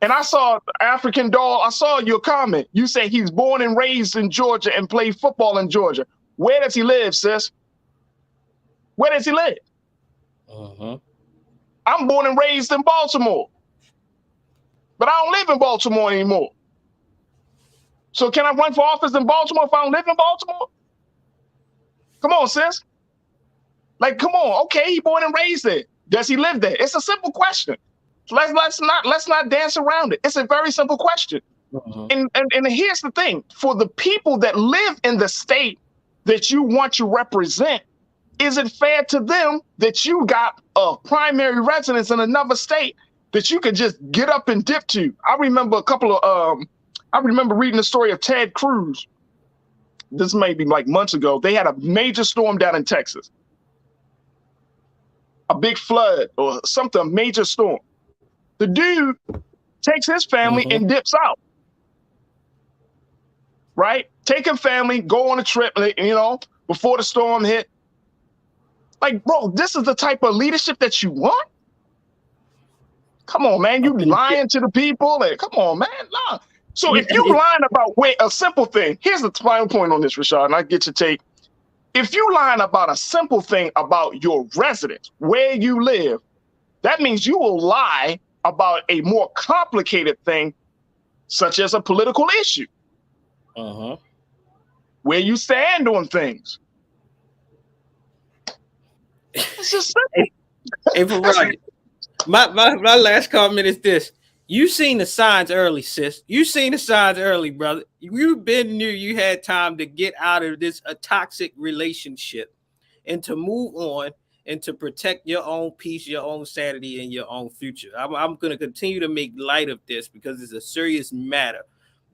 And I saw African Doll. I saw your comment. You say he's born and raised in Georgia and played football in Georgia. Where does he live, sis? Where does he live? Uh-huh. I'm born and raised in Baltimore, but I don't live in Baltimore anymore. So can I run for office in Baltimore if I don't live in Baltimore? Come on, sis. Like, come on. Okay, he born and raised there. Does he live there? It's a simple question. Let's not dance around it. It's a very simple question. Uh-huh. And here's the thing: for the people that live in the state that you want to represent, is it fair to them that you got a primary residence in another state that you could just get up and dip to? I remember reading the story of Ted Cruz. This may be like months ago. They had a major storm down in Texas, a big flood or something, a major storm. The dude takes his family and dips out, right? Taking family, go on a trip, before the storm hit. Like, bro, this is the type of leadership that you want? Come on, man. You lying to the people? And come on, man. Nah. So if you lying about a simple thing, here's the final point on this, Rashad, and I get your take. If you lying about a simple thing about your residence, where you live, that means you will lie about a more complicated thing, such as a political issue. Where you stand on things. It's just simple. Hey, Farajii, my last comment is this. You seen the signs early, sis. You seen the signs early, brother. You knew you had time to get out of this a toxic relationship and to move on and to protect your own peace, your own sanity, and your own future. I'm going to continue to make light of this because it's a serious matter.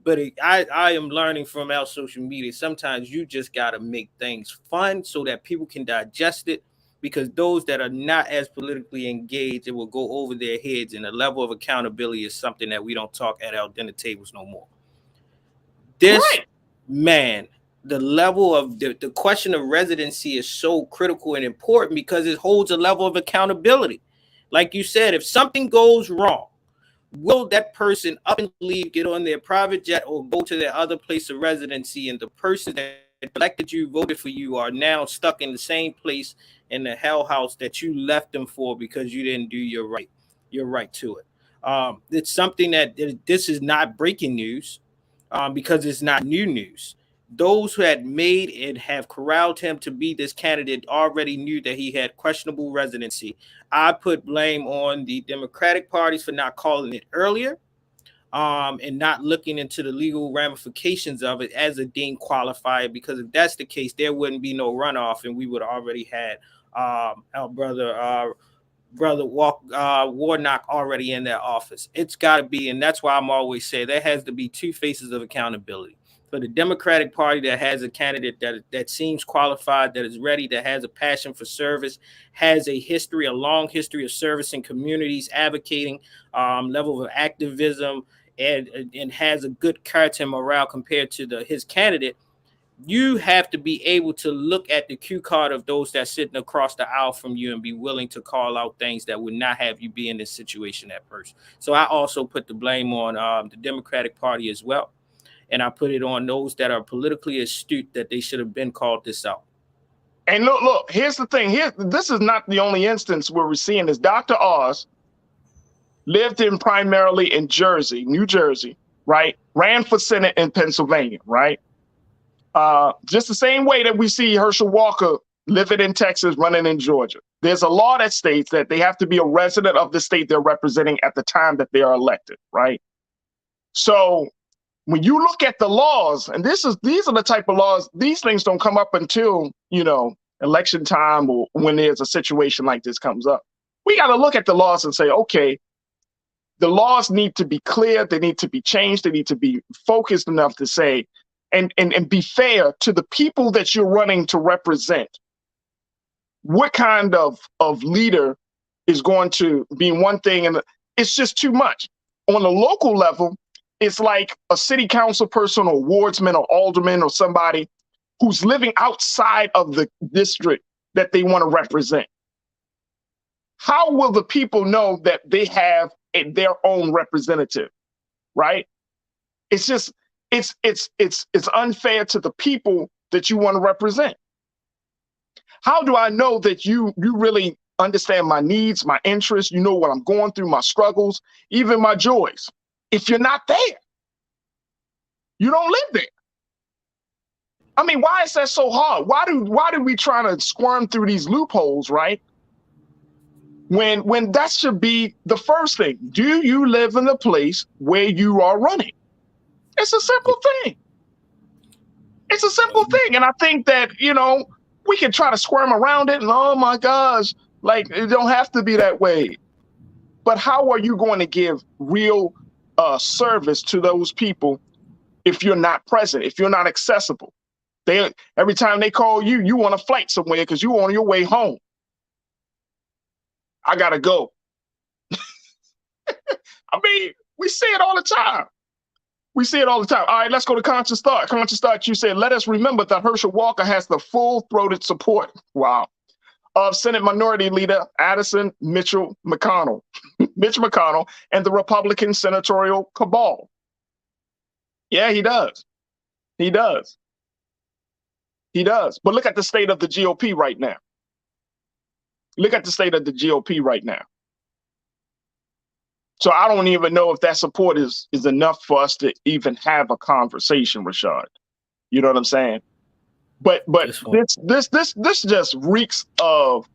But I am learning from our social media. Sometimes you just got to make things fun so that people can digest it. Because those that are not as politically engaged, it will go over their heads, and the level of accountability is something that we don't talk at our dinner tables no more. This man, the level of the question of residency is so critical and important because it holds a level of accountability. Like you said, if something goes wrong, will that person up and leave, get on their private jet, or go to their other place of residency, and the person that elected you, voted for you, are now stuck in the same place in the hell house that you left them for because you didn't do your right to it. It's something that this is not breaking news because it's not new news. Those who had made and have corralled him to be this candidate already knew that he had questionable residency. I put blame on the Democratic parties for not calling it earlier. And not looking into the legal ramifications of it as a deemed qualifier, because if that's the case, there wouldn't be no runoff, and we would already had our brother Warnock already in that office. It's got to be, and that's why I'm always saying there has to be two faces of accountability. For the Democratic Party that has a candidate that seems qualified, that is ready, that has a passion for service, has a long history of service in communities, advocating, level of activism, and has a good character and morale compared to his candidate, you have to be able to look at the cue card of those that's sitting across the aisle from you and be willing to call out things that would not have you be in this situation at first. So I also put the blame on the Democratic Party as well. And I put it on those that are politically astute that they should have been called this out. And look, here's the thing. This is not the only instance where we're seeing this. Dr. Oz lived primarily in New Jersey, right? Ran for Senate in Pennsylvania, right? Just the same way that we see Herschel Walker living in Texas, running in Georgia. There's a law that states that they have to be a resident of the state they're representing at the time that they are elected, right? So when you look at the laws, and these are the type of laws, these things don't come up until, election time or when there's a situation like this comes up. We got to look at the laws and say, okay, the laws need to be clear. They need to be changed. They need to be focused enough to say, and be fair to the people that you're running to represent. What kind of leader is going to be one thing? And it's just too much. On a local level, it's like a city council person or wardsman or alderman or somebody who's living outside of the district that they want to represent. How will the people know that they have their own representative, right? It's just, it's unfair to the people that you want to represent. How do I know that you really understand my needs, my interests, you know what I'm going through, my struggles, even my joys? If you're not there, you don't live there. I mean, why is that so hard? Why do we try to squirm through these loopholes, right? When that should be the first thing. Do you live in the place where you are running? It's a simple thing. It's a simple thing. And I think that, we can try to squirm around it and, oh my gosh, like it don't have to be that way. But how are you going to give real service to those people if you're not present, if you're not accessible? Every time they call you, you want a flight somewhere because you're on your way home. I gotta go. I mean, we see it all the time. All right, let's go to Conscious Thought. Conscious Thought, you said, let us remember that Herschel Walker has the full-throated support, of Senate Minority Leader Addison Mitchell McConnell, Mitch McConnell, and the Republican senatorial cabal. Yeah, he does. He does. He does. But look at the state of the GOP right now. Look at the state of the GOP right now. So I don't even know if that support is enough for us to even have a conversation, Rashad. You know what I'm saying? But this just reeks of,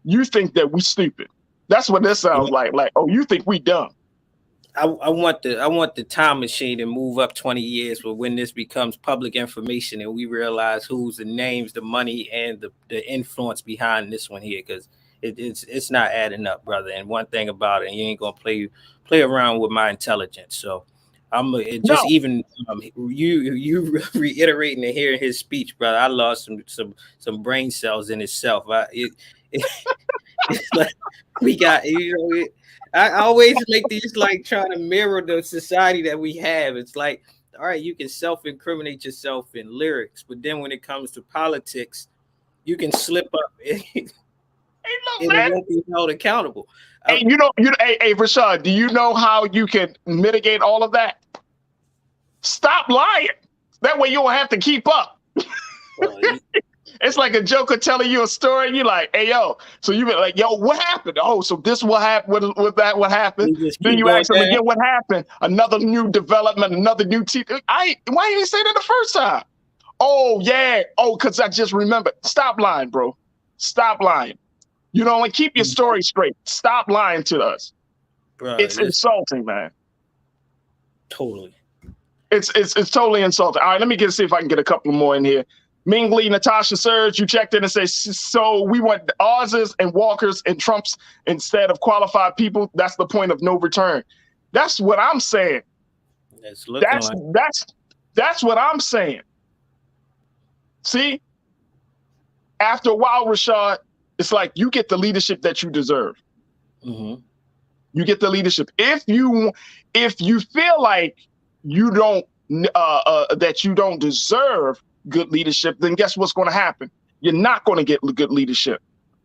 you think that we stupid. That's what this sounds like. Like, oh, you think we dumb. I want the time machine to move up 20 years for when this becomes public information and we realize who's the names, the money, and the influence behind this one here, because it's not adding up, brother. And one thing about it, you ain't gonna play around with my intelligence. So you reiterating and hearing his speech, brother. I lost some brain cells in itself. It's like we got, I always make these like trying to mirror the society that we have. It's like, all right, you can self-incriminate yourself in lyrics, but then when it comes to politics, you can slip up and it won't be held accountable. Hey, hey, Rashad, do you know how you can mitigate all of that? Stop lying. That way you don't have to keep up. It's like a joker telling you a story. You're like, hey, yo. So you be like, yo, what happened? Oh, so this what happened with that? What happened? Then you ask them again, what happened? Another new development, another new teacher. Why didn't you say that the first time? Oh, yeah. Oh, because I just remembered. Stop lying, bro. Stop lying. You know, and keep your story straight. Stop lying to us. Bro, it's insulting, man. Totally. It's totally insulting. All right, let me see if I can get a couple more in here. Ming Lee, Natasha Surge, you checked in and said, so we want Oz's and Walkers and Trumps instead of qualified people. That's the point of no return. That's what I'm saying. That's what I'm saying. See, after a while, Rashad, it's like you get the leadership that you deserve. Mm-hmm. You get the leadership. If you feel like you don't that you don't deserve good leadership, then guess what's going to happen? You're not going to get good leadership.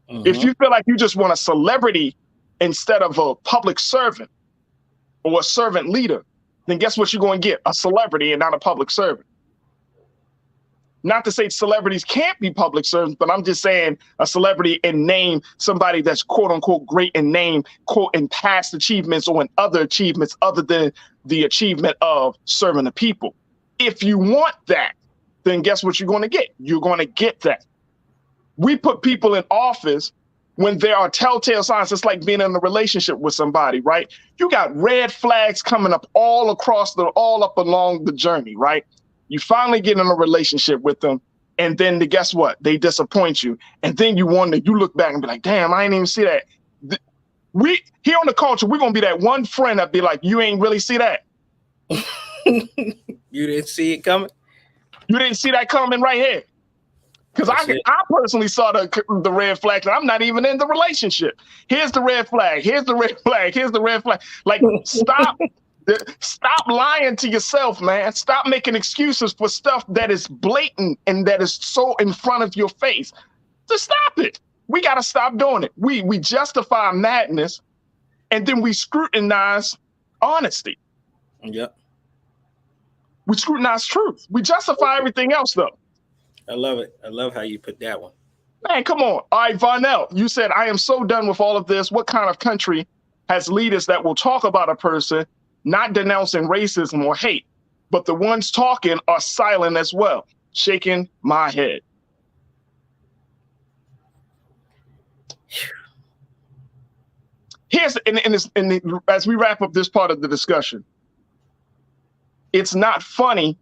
Mm-hmm. If you feel like you just want a celebrity instead of a public servant or a servant leader, then guess what you're going to get? A celebrity and not a public servant. Not to say celebrities can't be public servants, but I'm just saying a celebrity in name, somebody that's quote unquote great in name, quote, in past achievements or in other achievements other than the achievement of serving the people. If you want that, then guess what you're going to get? You're going to get that. We put people in office when there are telltale signs. It's like being in a relationship with somebody, right? You got red flags coming up all up along the journey, right? You finally get in a relationship with them, and then guess what? They disappoint you. And then you look back and be like, damn, I didn't even see that. We here on the culture, we're going to be that one friend that be like, you ain't really see that. You didn't see it coming? You didn't see that coming right here. Because I personally saw the red flag, and I'm not even in the relationship. Here's the red flag. Here's the red flag. Here's the red flag. Like, stop lying to yourself, man. Stop making excuses for stuff that is blatant and that is so in front of your face. Just stop it. We got to stop doing it. We justify madness, and then we scrutinize honesty. Yep. We scrutinize truth. We justify everything else, though. I love it. I love how you put that one. Man, come on. All right, Varnell, you said, I am so done with all of this. What kind of country has leaders that will talk about a person, not denouncing racism or hate, but the ones talking are silent as well? Shaking my head. Here's, as we wrap up this part of the discussion, it's not funny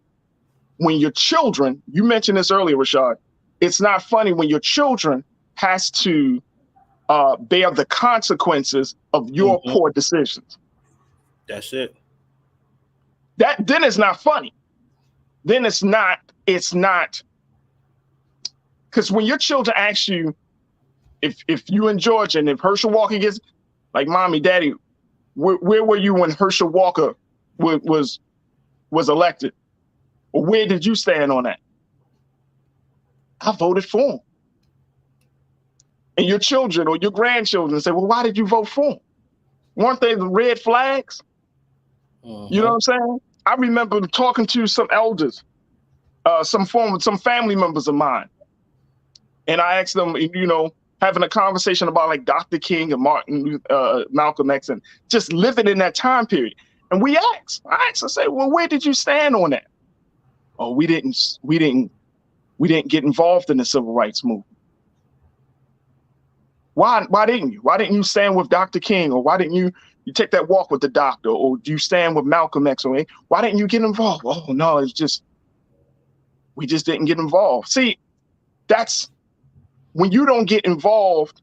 when your children, you mentioned this earlier, Rashad, it's not funny when your children has to bear the consequences of your poor decisions. That's it. Then it's not funny. Then it's not, because when your children ask you, if you in Georgia and if Herschel Walker gets, like, mommy, daddy, where were you when Herschel Walker was elected? Or where did you stand on that? I voted for him. And your children or your grandchildren say, well, why did you vote for him? Weren't they the red flags? You know what I'm saying? I remember talking to some elders some family members of mine, and I asked them, having a conversation about like Dr. King and Malcolm X, and just living in that time period. And I say, well, where did you stand on that? Oh, we didn't get involved in the civil rights movement. Why didn't you? Why didn't you stand with Dr. King, or why didn't you take that walk with the doctor, or do you stand with Malcolm X? Or why didn't you get involved? Oh no, we just didn't get involved. See, that's when you don't get involved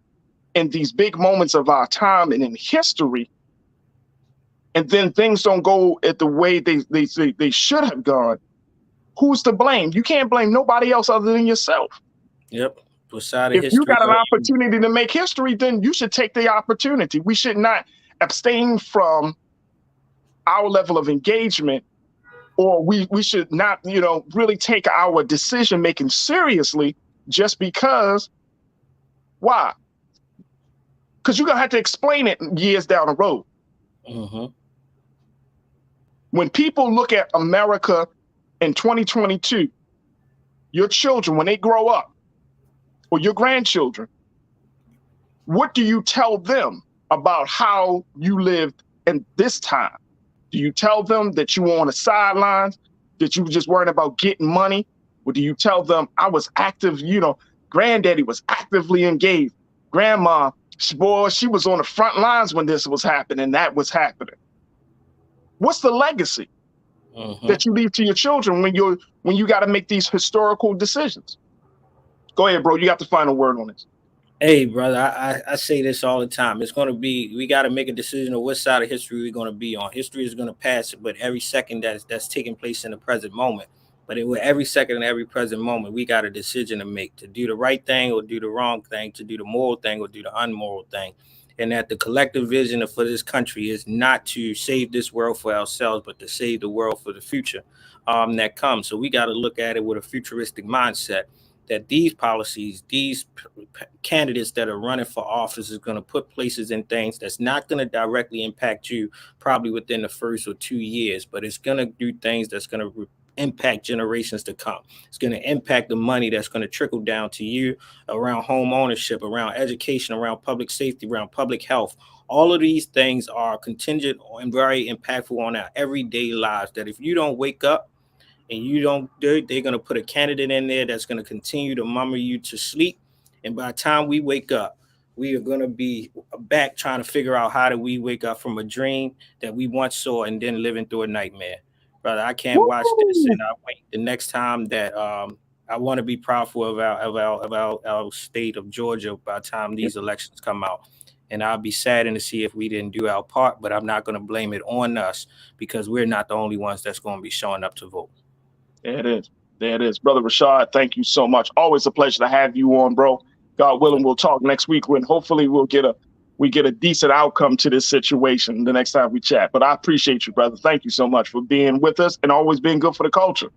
in these big moments of our time and in history, and then things don't go at the way they should have gone. Who's to blame? You can't blame nobody else other than yourself. Yep. If you got an opportunity to make history, then you should take the opportunity. We should not abstain from our level of engagement, or we should not, really take our decision making seriously just because. Why? Because you're gonna have to explain it years down the road. Mm-hmm. When people look at America in 2022, your children, when they grow up, or your grandchildren, what do you tell them about how you lived in this time? Do you tell them that you were on the sidelines, that you were just worrying about getting money? Or do you tell them I was active, granddaddy was actively engaged. Grandma, she was on the front lines when this was happening, that was happening. What's the legacy that you leave to your children when you got to make these historical decisions? Go ahead, bro. You got the final word on this. Hey, brother, I say this all the time. We got to make a decision of what side of history we're going to be on. History is going to pass, but every second that's taking place in the present moment. But every second and every present moment, we got a decision to make, to do the right thing or do the wrong thing, to do the moral thing or do the unmoral thing. And that the collective vision for this country is not to save this world for ourselves, but to save the world for the future that comes. So we got to look at it with a futuristic mindset, that these policies, these candidates that are running for office is going to put places in things that's not going to directly impact you probably within the first or 2 years, but it's going to do things that's going to impact generations to come. It's going to impact the money that's going to trickle down to you around home ownership, around education, around public safety, around public health. All of these things are contingent and very impactful on our everyday lives, that if you don't wake up and they're going to put a candidate in there that's going to continue to mummer you to sleep. And by the time we wake up, we are going to be back trying to figure out how do we wake up from a dream that we once saw and then living through a nightmare. Brother, I can't watch this, and I wait the next time that I want to be proudful of our state of Georgia by the time these elections come out. And I'll be saddened to see if we didn't do our part, but I'm not going to blame it on us because we're not the only ones that's going to be showing up to vote. There it is. Brother Rashad, thank you so much. Always a pleasure to have you on, bro. God willing, we'll talk next week when hopefully we get a decent outcome to this situation the next time we chat. But I appreciate you, brother. Thank you so much for being with us and always being good for the culture.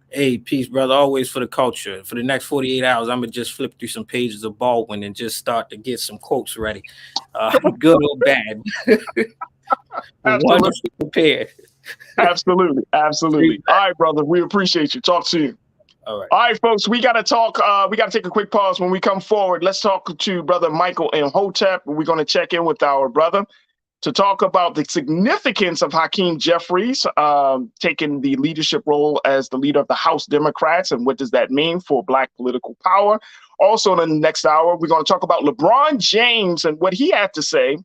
Hey, peace, brother. Always for the culture. For the next 48 hours, I'm going to just flip through some pages of Baldwin and just start to get some quotes ready. Good or bad. Wonderfully prepared. Absolutely. All right, brother. We appreciate you. Talk soon. All right, folks. We got to talk. We got to take a quick pause. When we come forward, let's talk to Brother Michael Imhotep. We're going to check in with our brother to talk about the significance of Hakeem Jeffries taking the leadership role as the leader of the House Democrats, and what does that mean for Black political power. Also, in the next hour, we're going to talk about LeBron James and what he had to say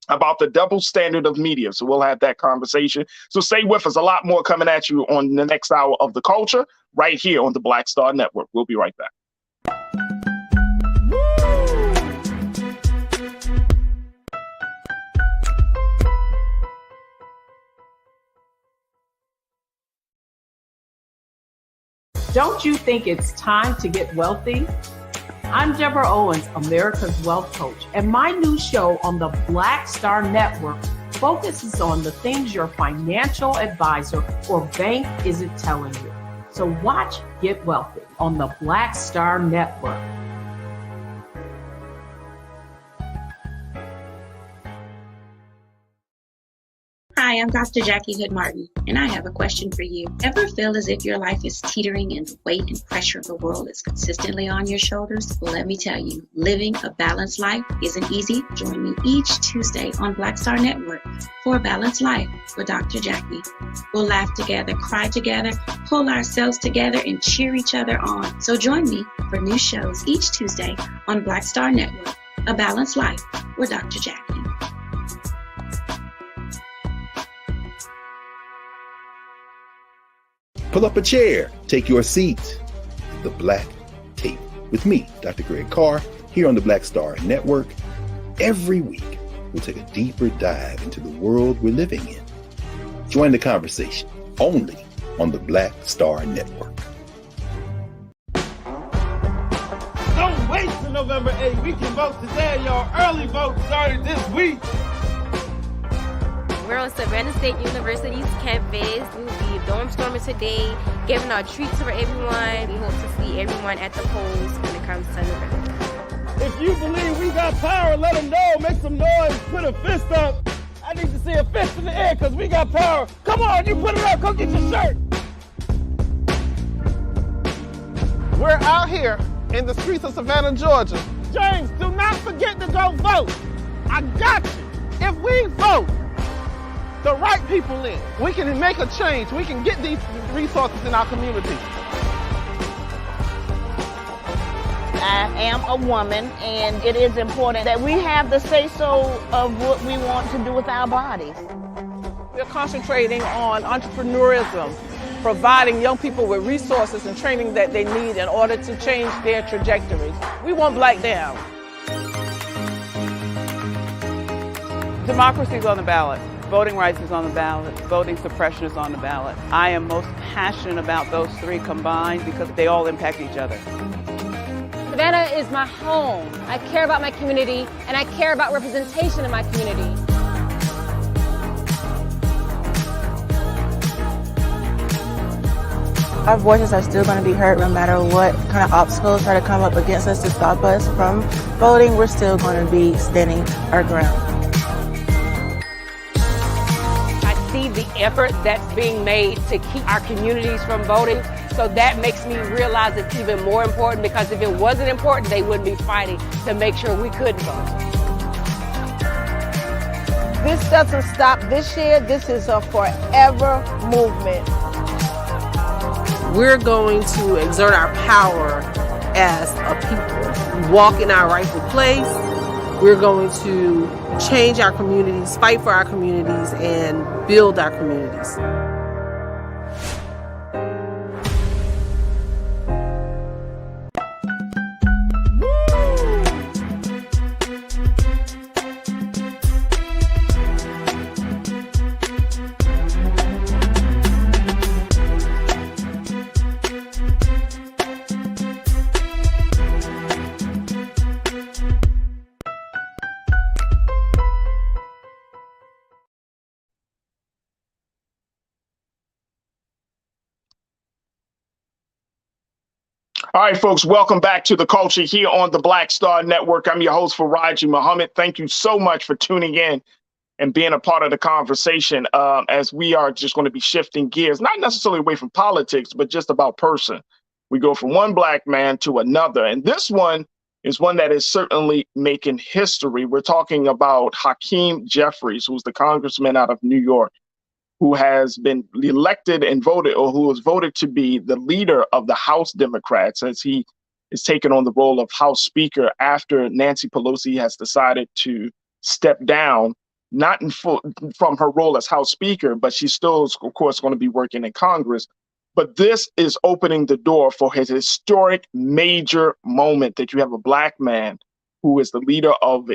about the double standard of media. So we'll have that conversation. So stay with us. A lot more coming at you on the next hour of The Culture right here on the Black Star Network. We'll be right back. Don't you think it's time to get wealthy? I'm Deborah Owens, America's Wealth Coach, and my new show on the Black Star Network focuses on the things your financial advisor or bank isn't telling you. So watch Get Wealthy on the Black Star Network. Hi, I'm Dr. Jackie Hood Martin, and I have a question for you. Ever feel as if your life is teetering and the weight and pressure of the world is consistently on your shoulders? Well, let me tell you, living a balanced life isn't easy. Join me each Tuesday on Black Star Network for A Balanced Life with Dr. Jackie. We'll laugh together, cry together, pull ourselves together, and cheer each other on. So join me for new shows each Tuesday on Black Star Network, A Balanced Life with Dr. Jackie. Pull up a chair, take your seat. The Black Tape with me, Dr. Greg Carr, here on the Black Star Network. Every week, we'll take a deeper dive into the world we're living in. Join the conversation only on the Black Star Network. Don't wait till November 8th. We can vote today, y'all. Early vote started this week. We're on Savannah State University's campus. We will be dorm storming today, giving out treats for everyone. We hope to see everyone at the polls when it comes to November. If you believe we got power, let them know. Make some noise. Put a fist up. I need to see a fist in the air because we got power. Come on, you put it up. Go get your shirt. We're out here in the streets of Savannah, Georgia. James, do not forget to go vote. I got you. If we vote the right people in, we can make a change. We can get these resources in our community. I am a woman, and it is important that we have the say-so of what we want to do with our bodies. We're concentrating on entrepreneurism, providing young people with resources and training that they need in order to change their trajectories. We want Black down. Democracy is on the ballot. Voting rights is on the ballot. Voting suppression is on the ballot. I am most passionate about those three combined because they all impact each other. Savannah is my home. I care about my community, and I care about representation in my community. Our voices are still going to be heard no matter what kind of obstacles try to come up against us to stop us from voting. We're still going to be standing our ground. The effort that's being made to keep our communities from voting. So that makes me realize it's even more important, because if it wasn't important, they wouldn't be fighting to make sure we couldn't vote. This doesn't stop this year. This is a forever movement. We're going to exert our power as a people. Walk in our rightful place. We're going to change our communities, fight for our communities, and build our communities. All right, folks, welcome back to The Culture here on the Black Star Network. I'm your host, Farajii Muhammad. Thank you so much for tuning in and being a part of the conversation as we are just going to be shifting gears, not necessarily away from politics, but just about person. We go from one Black man to another. And this one is one that is certainly making history. We're talking about Hakeem Jeffries, who's the congressman out of New York, who has been elected and voted, or who was voted to be the leader of the House Democrats, as he is taking on the role of House Speaker after Nancy Pelosi has decided to step down, not in full from her role as House Speaker, but she still is, of course, going to be working in Congress. But this is opening the door for his historic major moment that you have a Black man who is the leader of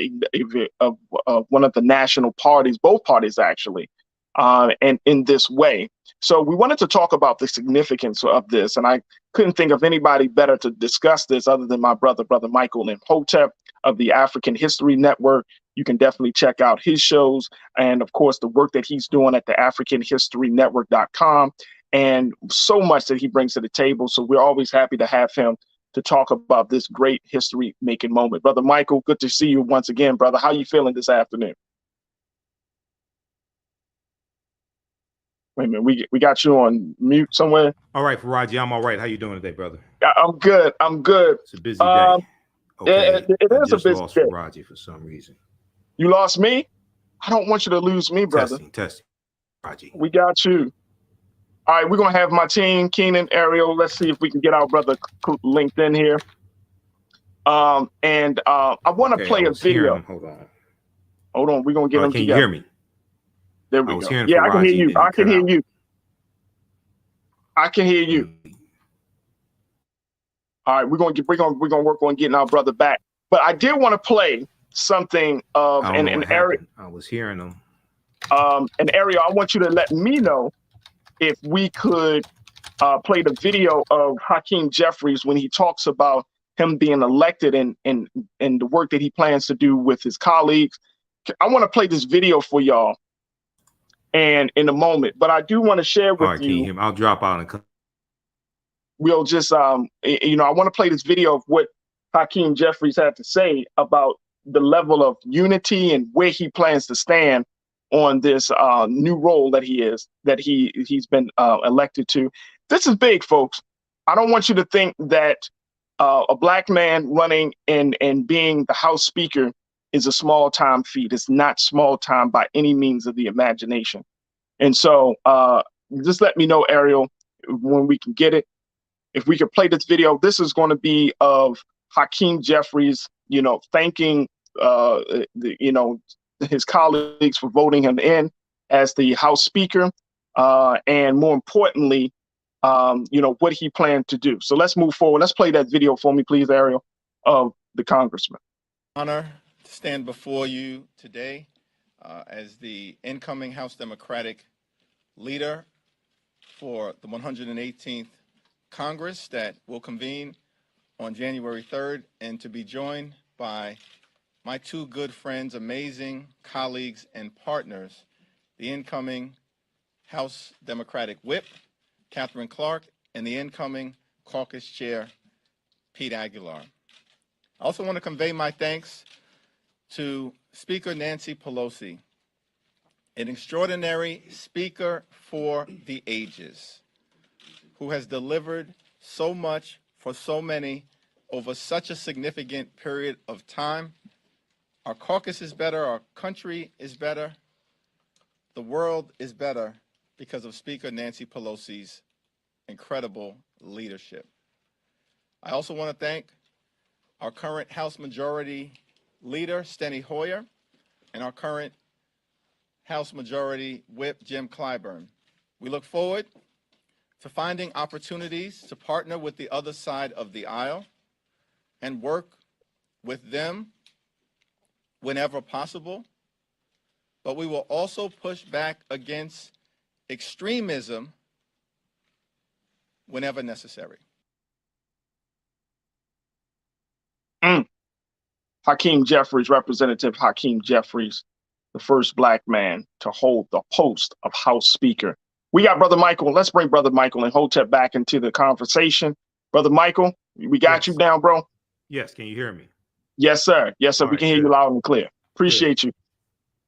one of the national parties, both parties actually, and in this way. So we wanted to talk about the significance of this, and I couldn't think of anybody better to discuss this other than my brother Michael Imhotep of the African History Network. You can definitely check out his shows and, of course, the work that he's doing at the AfricanHistoryNetwork.com, and so much that he brings to the table. So we're always happy to have him to talk about this great history-making moment. Brother Michael, good to see you once again, brother. How you feeling this afternoon? Wait a minute, we got you on mute somewhere. All right, Farajii, I'm all right. How you doing today, brother? I'm good. I'm good. It's a busy day. Okay, it I is a just busy lost day. Farajii for some reason. You lost me? I don't want you to lose me, brother. Testing, Farajii. We got you. All right, we're gonna have my team, Keenan, Ariel. Let's see if we can get our brother linked in here. I want to play a video. Hold on. We're gonna get him can together. you hear me? There we go. Hearing Yeah, I can hear Farajii, you. then I can hear out. you. I can hear you. All right, we're gonna work on getting our brother back. But I did want to play something of an area. I was hearing him. An area. I want you to let me know if we could play the video of Hakeem Jeffries when he talks about him being elected and the work that he plans to do with his colleagues. I want to play this video for y'all, and in a moment. But I do want to share with All right, can you hear me? I'll drop out and come. We'll just, I want to play this video of what Hakeem Jeffries had to say about the level of unity and where he plans to stand on this new role that he's been elected to. This is big, folks. I don't want you to think that a black man running and being the House Speaker is a small time feat. It's not small time by any means of the imagination. And so just let me know, Ariel, when we can get it. If we could play this video, this is going to be of Hakeem Jeffries, thanking his colleagues for voting him in as the House Speaker, and more importantly, what he planned to do. So let's move forward. Let's play that video for me, please, Ariel, of the congressman. Honor to stand before you today as the incoming House Democratic leader for the 118th Congress that will convene on January 3rd, and to be joined by my two good friends, amazing colleagues and partners, the incoming House Democratic Whip, Catherine Clark, and the incoming caucus chair, Pete Aguilar. I also want to convey my thanks to Speaker Nancy Pelosi, an extraordinary speaker for the ages, who has delivered so much for so many over such a significant period of time. Our caucus is better, our country is better, the world is better because of Speaker Nancy Pelosi's incredible leadership. I also want to thank our current House Majority Leader, Steny Hoyer, and our current House Majority Whip, Jim Clyburn. We look forward to finding opportunities to partner with the other side of the aisle and work with them whenever possible. But we will also push back against extremism whenever necessary. Hakeem Jeffries, Representative Hakeem Jeffries, the first black man to hold the post of House Speaker. We got Brother Michael. Let's bring Brother Michael and Hotep back into the conversation. Brother Michael, we got you down, bro. Yes, can you hear me? Yes, sir. Yes, sir. We can hear you loud and clear. Appreciate you.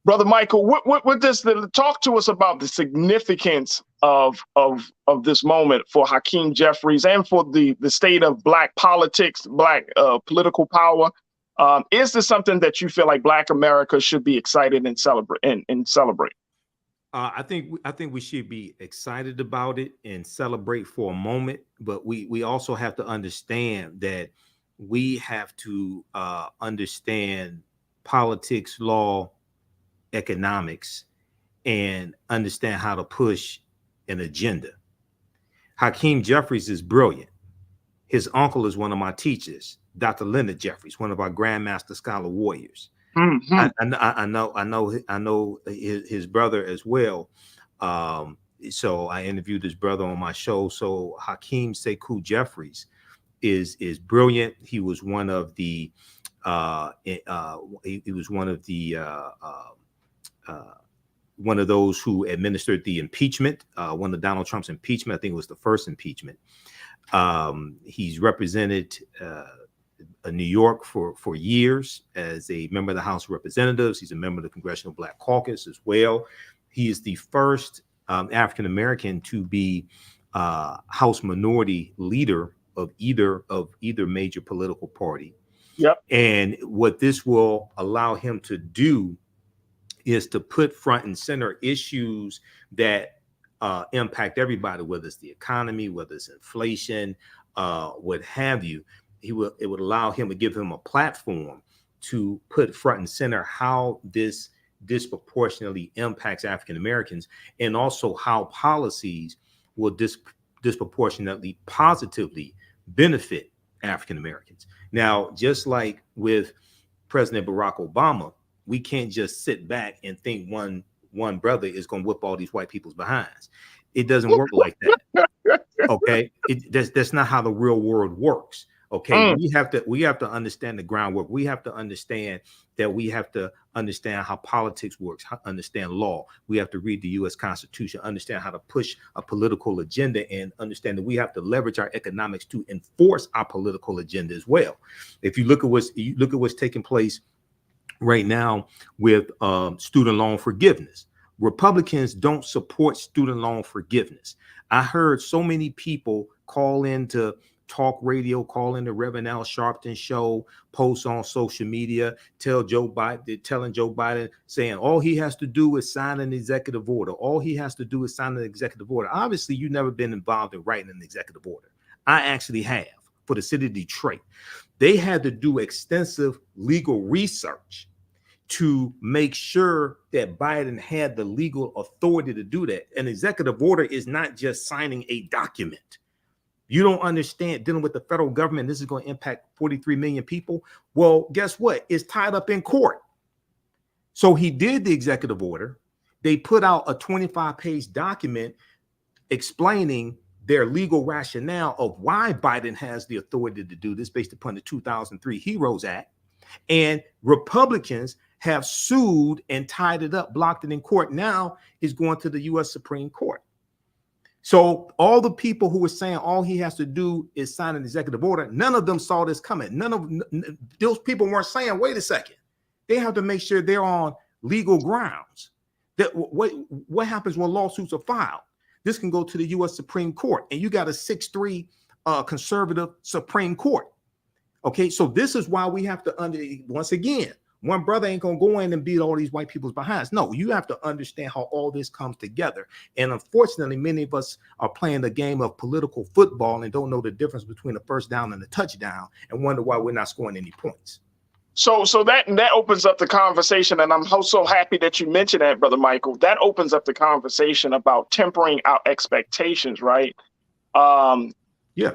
Brother Michael, what this, talk to us about the significance of this moment for Hakeem Jeffries and for the state of black politics, black political power. Is this something that you feel like Black America should be excited and celebrate? I think we should be excited about it and celebrate for a moment, but we also have to understand that we have to understand politics, law, economics, and understand how to push an agenda. Hakeem Jeffries is brilliant. His uncle is one of my teachers, Dr. Leonard Jeffries, one of our Grandmaster Scholar Warriors. Mm-hmm. I know his brother as well. So I interviewed his brother on my show. So Hakeem Sekou Jeffries is brilliant. He was one of the one of those who administered the impeachment, one of Donald Trump's impeachment. I think it was the first impeachment. He's represented New York for years as a member of the House of Representatives. He's a member of the Congressional Black Caucus as well. He is the first African American to be House Minority Leader of either major political party. Yep. And what this will allow him to do is to put front and center issues that impact everybody, whether it's the economy, whether it's inflation, what have you. It would allow him to give him a platform to put front and center how this disproportionately impacts African Americans, and also how policies will disproportionately positively benefit African Americans. Now, just like with President Barack Obama, we can't just sit back and think one brother is going to whip all these white people's behinds. It doesn't work like that. Okay, that's not how the real world works. Okay, we have to understand the groundwork. We have to understand that we have to understand how politics works, understand law. We have to read the U.S. Constitution, understand how to push a political agenda, and understand that we have to leverage our economics to enforce our political agenda as well. If you look at what's taking place right now with student loan forgiveness, Republicans don't support student loan forgiveness. I heard so many people call into talk radio, call into Reverend Al Sharpton show, posts on social media, telling Joe Biden, saying all he has to do is sign an executive order. All he has to do is sign an executive order. Obviously, you've never been involved in writing an executive order. I actually have, for the city of Detroit. They had to do extensive legal research to make sure that Biden had the legal authority to do that. An executive order is not just signing a document. You don't understand dealing with the federal government. This is going to impact 43 million people. Well, guess what? It's tied up in court. So he did the executive order. They put out a 25-page document explaining their legal rationale of why Biden has the authority to do this based upon the 2003 HEROES Act. And Republicans have sued and tied it up, blocked it in court. Now it's going to the U.S. Supreme Court. So all the people who were saying all he has to do is sign an executive order, none of them saw this coming. None of those people weren't saying, wait a second, they have to make sure they're on legal grounds. That what happens when lawsuits are filed? This can go to the U.S. Supreme Court, and you got a 6-3 conservative Supreme Court. Okay, so this is why we have to once again, one brother ain't gonna go in and beat all these white people's behinds. No, you have to understand how all this comes together. And unfortunately, many of us are playing the game of political football and don't know the difference between a first down and a touchdown, and wonder why we're not scoring any points. So that opens up the conversation, and I'm so happy that you mentioned that, Brother Michael. That opens up the conversation about tempering our expectations, right? Yeah.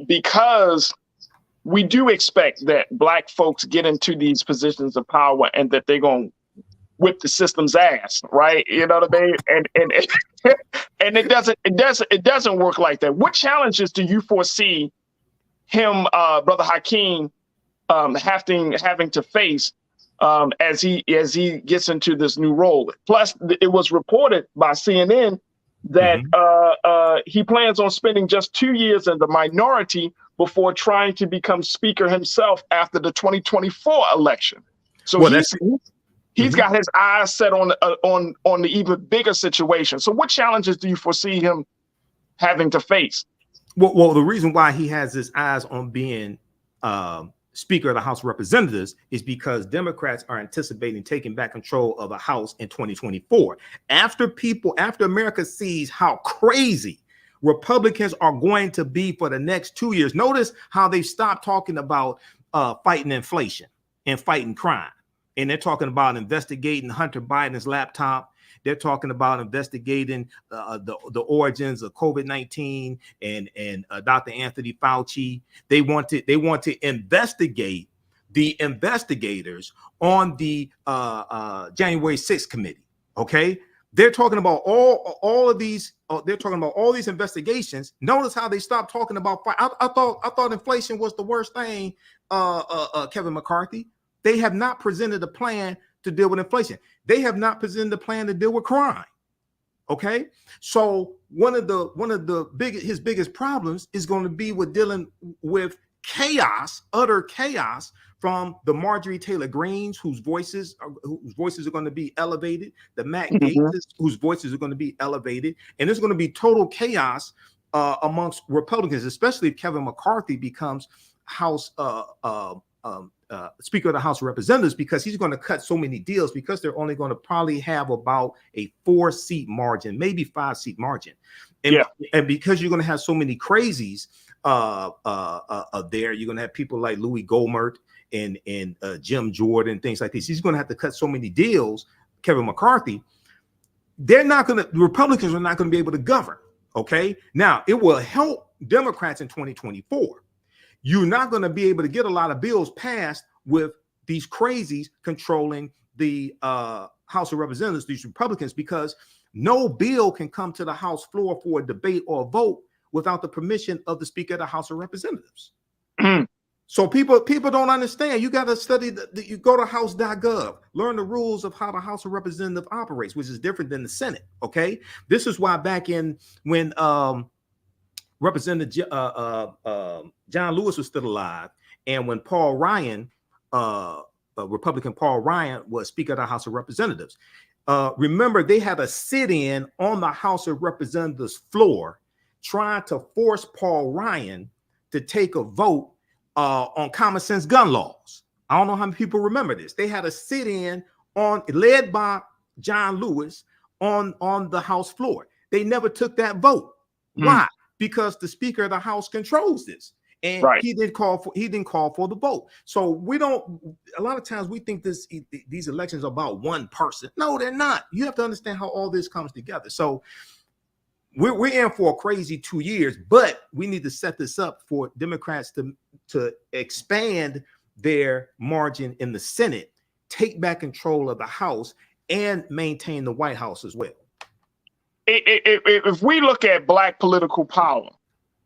Because we do expect that Black folks get into these positions of power and that they're going to whip the system's ass, right? You know what I mean? And it doesn't work like that. What challenges do you foresee him, Brother Hakeem, having to face as he gets into this new role? Plus, it was reported by CNN that he plans on spending just 2 years in the minority before trying to become speaker himself after the 2024 election. So he's got his eyes set on the even bigger situation. So what challenges do you foresee him having to face? Well, the reason why he has his eyes on being Speaker of the House of Representatives is because Democrats are anticipating taking back control of the House in 2024. After America sees how crazy Republicans are going to be for the next 2 years. Notice how they stopped talking about fighting inflation and fighting crime. And they're talking about investigating Hunter Biden's laptop. They're talking about investigating the origins of COVID-19 and Dr. Anthony Fauci. They want to investigate the investigators on the January 6th committee. Okay. They're talking about all of these. They're talking about all these investigations. Notice how they stopped talking about. I thought inflation was the worst thing. Kevin McCarthy. They have not presented a plan to deal with inflation. They have not presented a plan to deal with crime. Okay, so one of his biggest problems is going to be with dealing with chaos, utter chaos from the Marjorie Taylor Greens, whose voices are going to be elevated, the Matt Gaetzes, whose voices are going to be elevated, and there's going to be total chaos amongst Republicans, especially if Kevin McCarthy becomes Speaker of the House of Representatives, because he's going to cut so many deals, because they're only going to probably have about a 4-seat margin, maybe 5-seat margin. And because you're going to have so many crazies there, you're going to have people like Louis Gohmert and Jim Jordan, things like this. He's going to have to cut so many deals, Kevin McCarthy. The Republicans are not going to be able to govern. Okay. Now, it will help Democrats in 2024. You're not going to be able to get a lot of bills passed with these crazies controlling the House of Representatives, these Republicans, because no bill can come to the House floor for a debate or a vote without the permission of the Speaker of the House of Representatives. So people don't understand. You got to study, you go to house.gov, learn the rules of how the House of Representatives operates, which is different than the Senate. Okay. This is why back when Representative John Lewis was still alive, and when Paul Ryan, Republican Paul Ryan, was Speaker of the House of Representatives, remember they had a sit-in on the House of Representatives floor trying to force Paul Ryan to take a vote on common sense gun laws. I don't know how many people remember this. They had a sit-in led by John Lewis on the House floor. They never took that vote. Why? Because the Speaker of the House controls this, and he didn't call for the vote. So a lot of times we think these elections are about one person. No, they're not. You have to understand how all this comes together. So we're in for a crazy 2 years, but we need to set this up for Democrats to expand their margin in the Senate, take back control of the House, and maintain the White House as well. If we look at Black political power,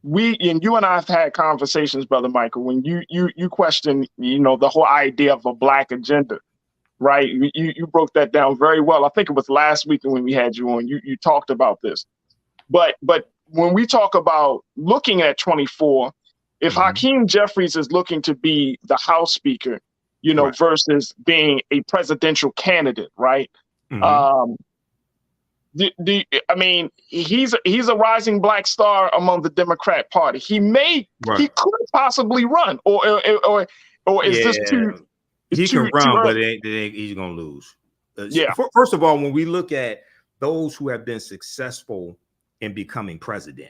you and I have had conversations, Brother Michael, when you question, the whole idea of a Black agenda, right? You broke that down very well. I think it was last week when we had you on. You talked about this, but when we talk about looking at 24, if Hakeem Jeffries is looking to be the House Speaker, versus being a presidential candidate, right? I mean, he's a rising Black star among the Democrat Party. He could possibly run, or is this too? He can run, but he's gonna lose. First of all, when we look at those who have been successful in becoming president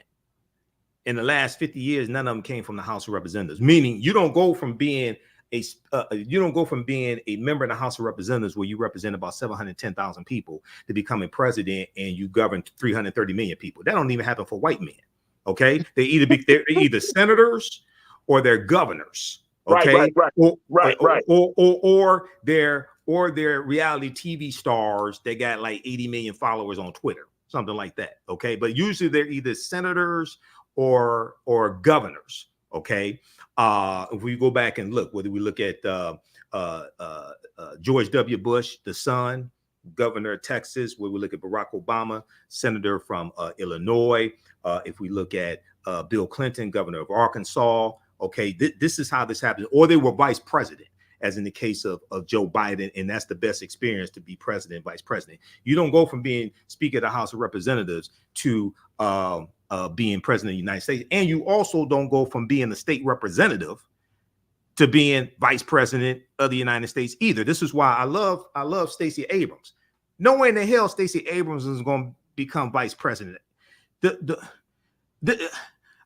in the last 50 years, none of them came from the House of Representatives. Meaning, you don't go from being a member of the House of Representatives where you represent about 710,000 people to becoming president and you govern 330 million people. That don't even happen for white men. Okay, they're either senators or they're governors. Okay, or they're reality TV stars. They got like 80 million followers on Twitter, something like that. Okay, but usually they're either senators or governors. Okay. If we go back and look, whether we look at George W. Bush, the son, governor of Texas, where we look at Barack Obama, senator from Illinois, if we look at Bill Clinton, governor of Arkansas, okay, this is how this happens. Or they were vice president, as in the case of Joe Biden, and that's the best experience to be president, vice president. You don't go from being Speaker of the House of Representatives to being president of the United States. And you also don't go from being a state representative to being vice president of the United States either. This is why I love Stacey Abrams. No way in the hell Stacey Abrams is going to become vice president.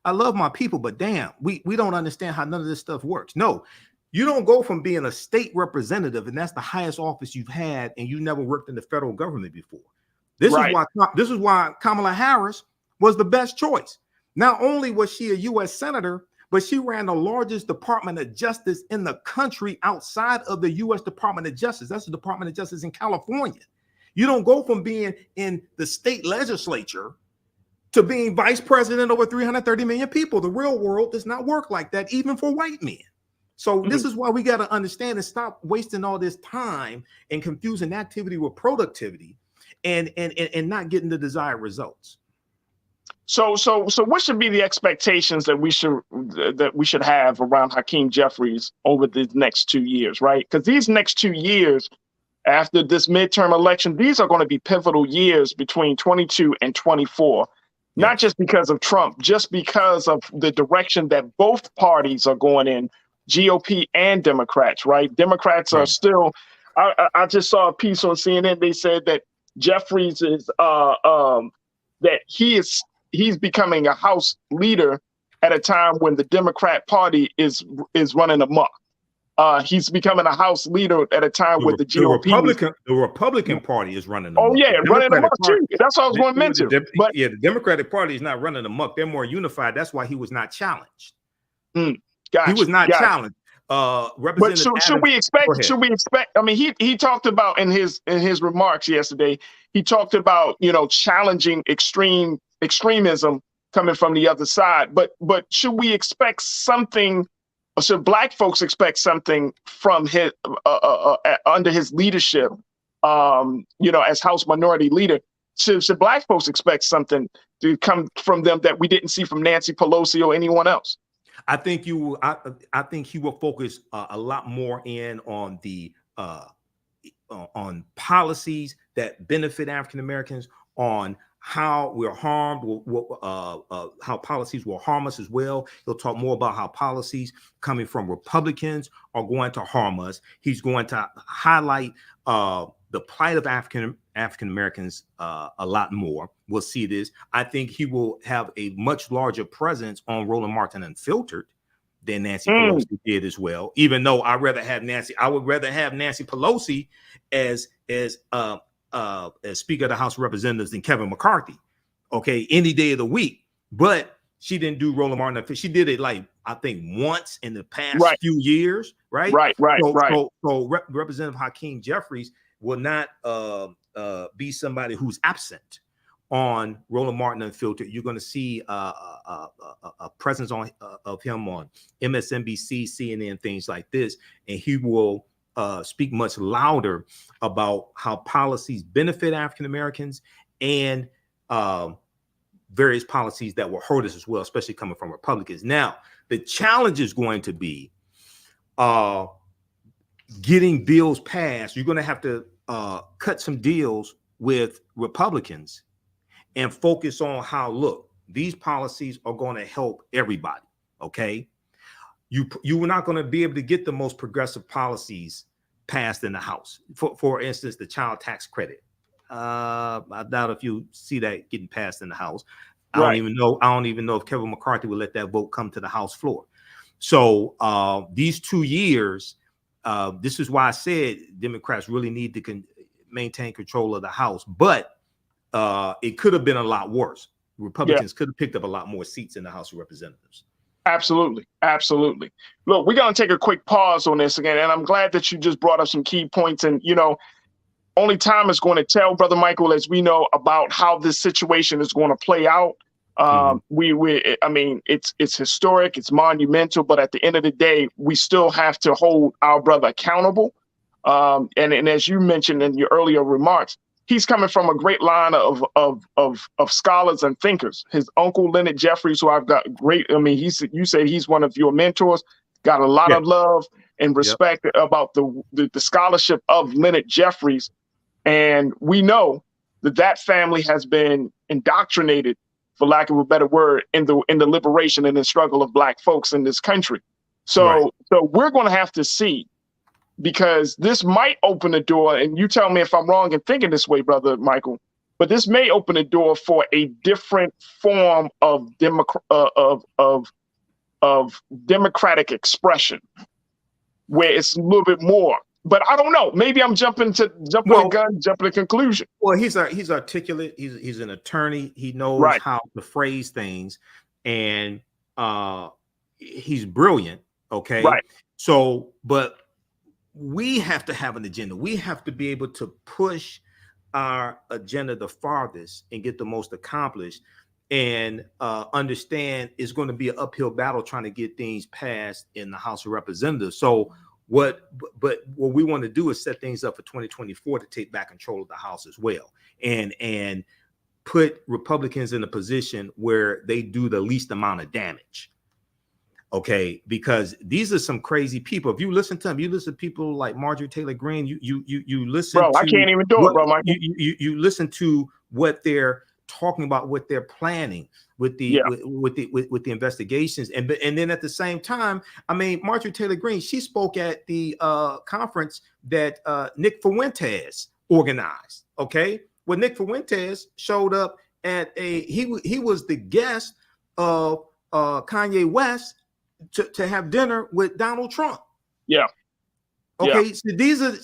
I love my people, but damn, we don't understand how none of this stuff works. No, you don't go from being a state representative, and that's the highest office you've had, and you never worked in the federal government before. This is why Kamala Harris was the best choice. Not only was she a U.S. senator, but she ran the largest Department of Justice in the country outside of the U.S. Department of Justice. That's the Department of Justice in California. You don't go from being in the state legislature to being vice president over 330 million people. The real world does not work like that, even for white men. So this is why we got to understand and stop wasting all this time and confusing activity with productivity and not getting the desired results. So what should be the expectations that we should have around Hakeem Jeffries over the next 2 years, right? Because these next 2 years after this midterm election, these are going to be pivotal years between 22 and 24. Not just because of Trump, just because of the direction that both parties are going in, GOP and Democrats, right? Democrats are still, I just saw a piece on CNN. They said that Jeffries is, that he's becoming a House leader at a time when the Democrat Party is running amok. He's becoming a House leader at a time with the GOP. The Republican Party is running amok. Oh yeah, running amok too. That's what I was going to mention. But yeah, the Democratic Party is not running amok. They're more unified. That's why he was not challenged. He was not challenged. But should we expect? Should we expect? I mean, he talked about in his remarks yesterday. He talked about challenging extremism coming from the other side. But should we expect something? Or should Black folks expect something from his under his leadership? As House Minority Leader, should Black folks expect something to come from them that we didn't see from Nancy Pelosi or anyone else? I think he will focus a lot more in on the on policies that benefit African Americans, on how we're harmed, how policies will harm us as well. He'll talk more about how policies coming from Republicans are going to harm us. He's going to highlight the plight of African Americans a lot more. We'll see this. I think he will have a much larger presence on Roland Martin Unfiltered than Nancy Pelosi did as well. Even though I would rather have Nancy Pelosi as Speaker of the House of Representatives than Kevin McCarthy, okay, any day of the week. But she didn't do Roland Martin. She did it like, I think, once in the past few years, right? Right. So Representative Hakeem Jeffries will not be somebody who's absent on Roland Martin Unfiltered. You're going to see a presence of him on MSNBC, CNN, things like this, and he will speak much louder about how policies benefit African Americans and various policies that will hurt us as well, especially coming from Republicans. Now, the challenge is going to be getting bills passed. You're going to have to cut some deals with Republicans and focus on how, look, these policies are going to help everybody, okay? You were not going to be able to get the most progressive policies passed in the House. For instance, the child tax credit. I doubt if you see that getting passed in the House. I don't even know if Kevin McCarthy will let that vote come to the House floor. So these 2 years, this is why I said Democrats really need to maintain control of the House, but it could have been a lot worse. Republicans could have picked up a lot more seats in the House of Representatives. Absolutely. Absolutely. Look, we're going to take a quick pause on this again. And I'm glad that you just brought up some key points. And, only time is going to tell, Brother Michael, as we know, about how this situation is going to play out. I mean, it's historic, it's monumental, but at the end of the day, we still have to hold our brother accountable. And as you mentioned in your earlier remarks, he's coming from a great line of scholars and thinkers. His uncle, Leonard Jeffries, who I've got you say he's one of your mentors, got a lot of love and respect about the scholarship of Leonard Jeffries. And we know that family has been indoctrinated, for lack of a better word, in the liberation and the struggle of Black folks in this country. So we're going to have to see, because this might open the door, and you tell me if I'm wrong in thinking this way, Brother Michael, but this may open the door for a different form of democratic expression, where it's a little bit more. But I don't know. Maybe I'm jumping the gun, jumping to conclusion. Well, he's articulate. He's an attorney. He knows how to phrase things, and he's brilliant. Okay. Right. So, but we have to have an agenda. We have to be able to push our agenda the farthest and get the most accomplished, and understand it's going to be an uphill battle trying to get things passed in the House of Representatives. So what we want to do is set things up for 2024 to take back control of the House as well. And put Republicans in a position where they do the least amount of damage. Okay, because these are some crazy people. If you listen to them, you listen to people like Marjorie Taylor Greene. You listen. Bro, to I can't even do it, bro, Michael. You listen to what they're talking about, what they're planning with the with the investigations, and then at the same time, I mean, Marjorie Taylor Greene, she spoke at the conference that Nick Fuentes organized. Okay, well, Nick Fuentes showed up at he was the guest of Kanye West to have dinner with Donald Trump. Yeah. Okay. Yeah. So these are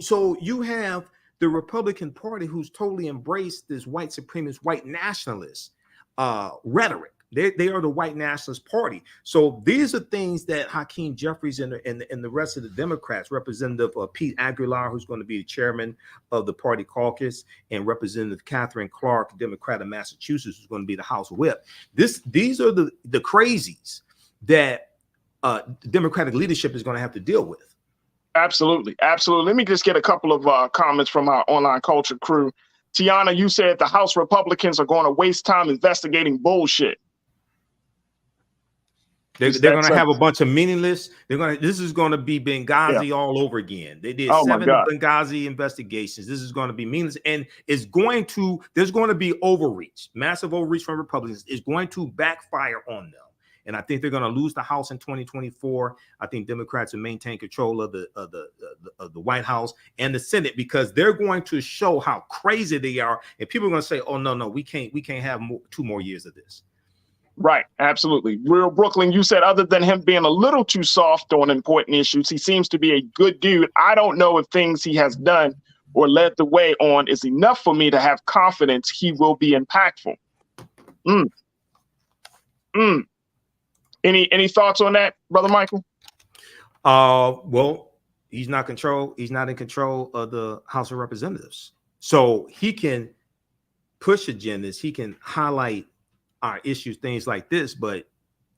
so you have the Republican Party who's totally embraced this white supremacist, white nationalist rhetoric. They are the white nationalist party. So these are things that Hakeem Jeffries and the rest of the Democrats, Representative Pete Aguilar, who's going to be the chairman of the party caucus, and Representative Catherine Clark, Democrat of Massachusetts, who's going to be the House Whip. These are the crazies that Democratic leadership is going to have to deal with. Absolutely. Absolutely. Let me just get a couple of comments from our online culture crew. Tiana, you said the House Republicans are going to waste time investigating bullshit. They're going to have a bunch of meaningless. This is going to be Benghazi all over again. They did 7 Benghazi investigations. This is going to be meaningless, and there's going to be overreach, massive overreach from Republicans. It's going to backfire on them. And I think they're going to lose the House in 2024. I think Democrats will maintain control of the White House and the Senate, because they're going to show how crazy they are, and people are going to say, "Oh no, we can't have 2 more years of this." Right, absolutely. Real Brooklyn, you said other than him being a little too soft on important issues, he seems to be a good dude. I don't know if things he has done or led the way on is enough for me to have confidence he will be impactful. Any thoughts on that, Brother Michael? Well, he's not in control of the House of Representatives. So he can push agendas, he can highlight our issues, things like this, but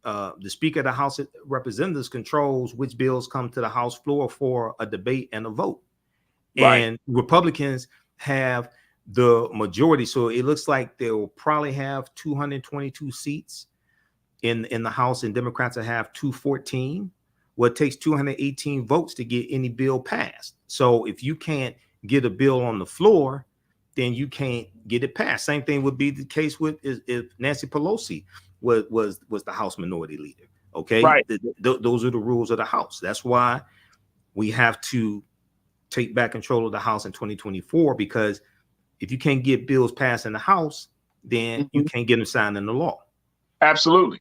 the Speaker of the House of Representatives controls which bills come to the House floor for a debate and a vote. Right. And Republicans have the majority. So it looks like they'll probably have 222 seats in the House, and Democrats will have 214. Well, it takes 218 votes to get any bill passed. So if you can't get a bill on the floor, then you can't get it passed. Same thing would be the case with if Nancy Pelosi was the House Minority Leader. Okay, right. Those are the rules of the House. That's why we have to take back control of the House in 2024, because if you can't get bills passed in the House, then you can't get them signed into law. Absolutely.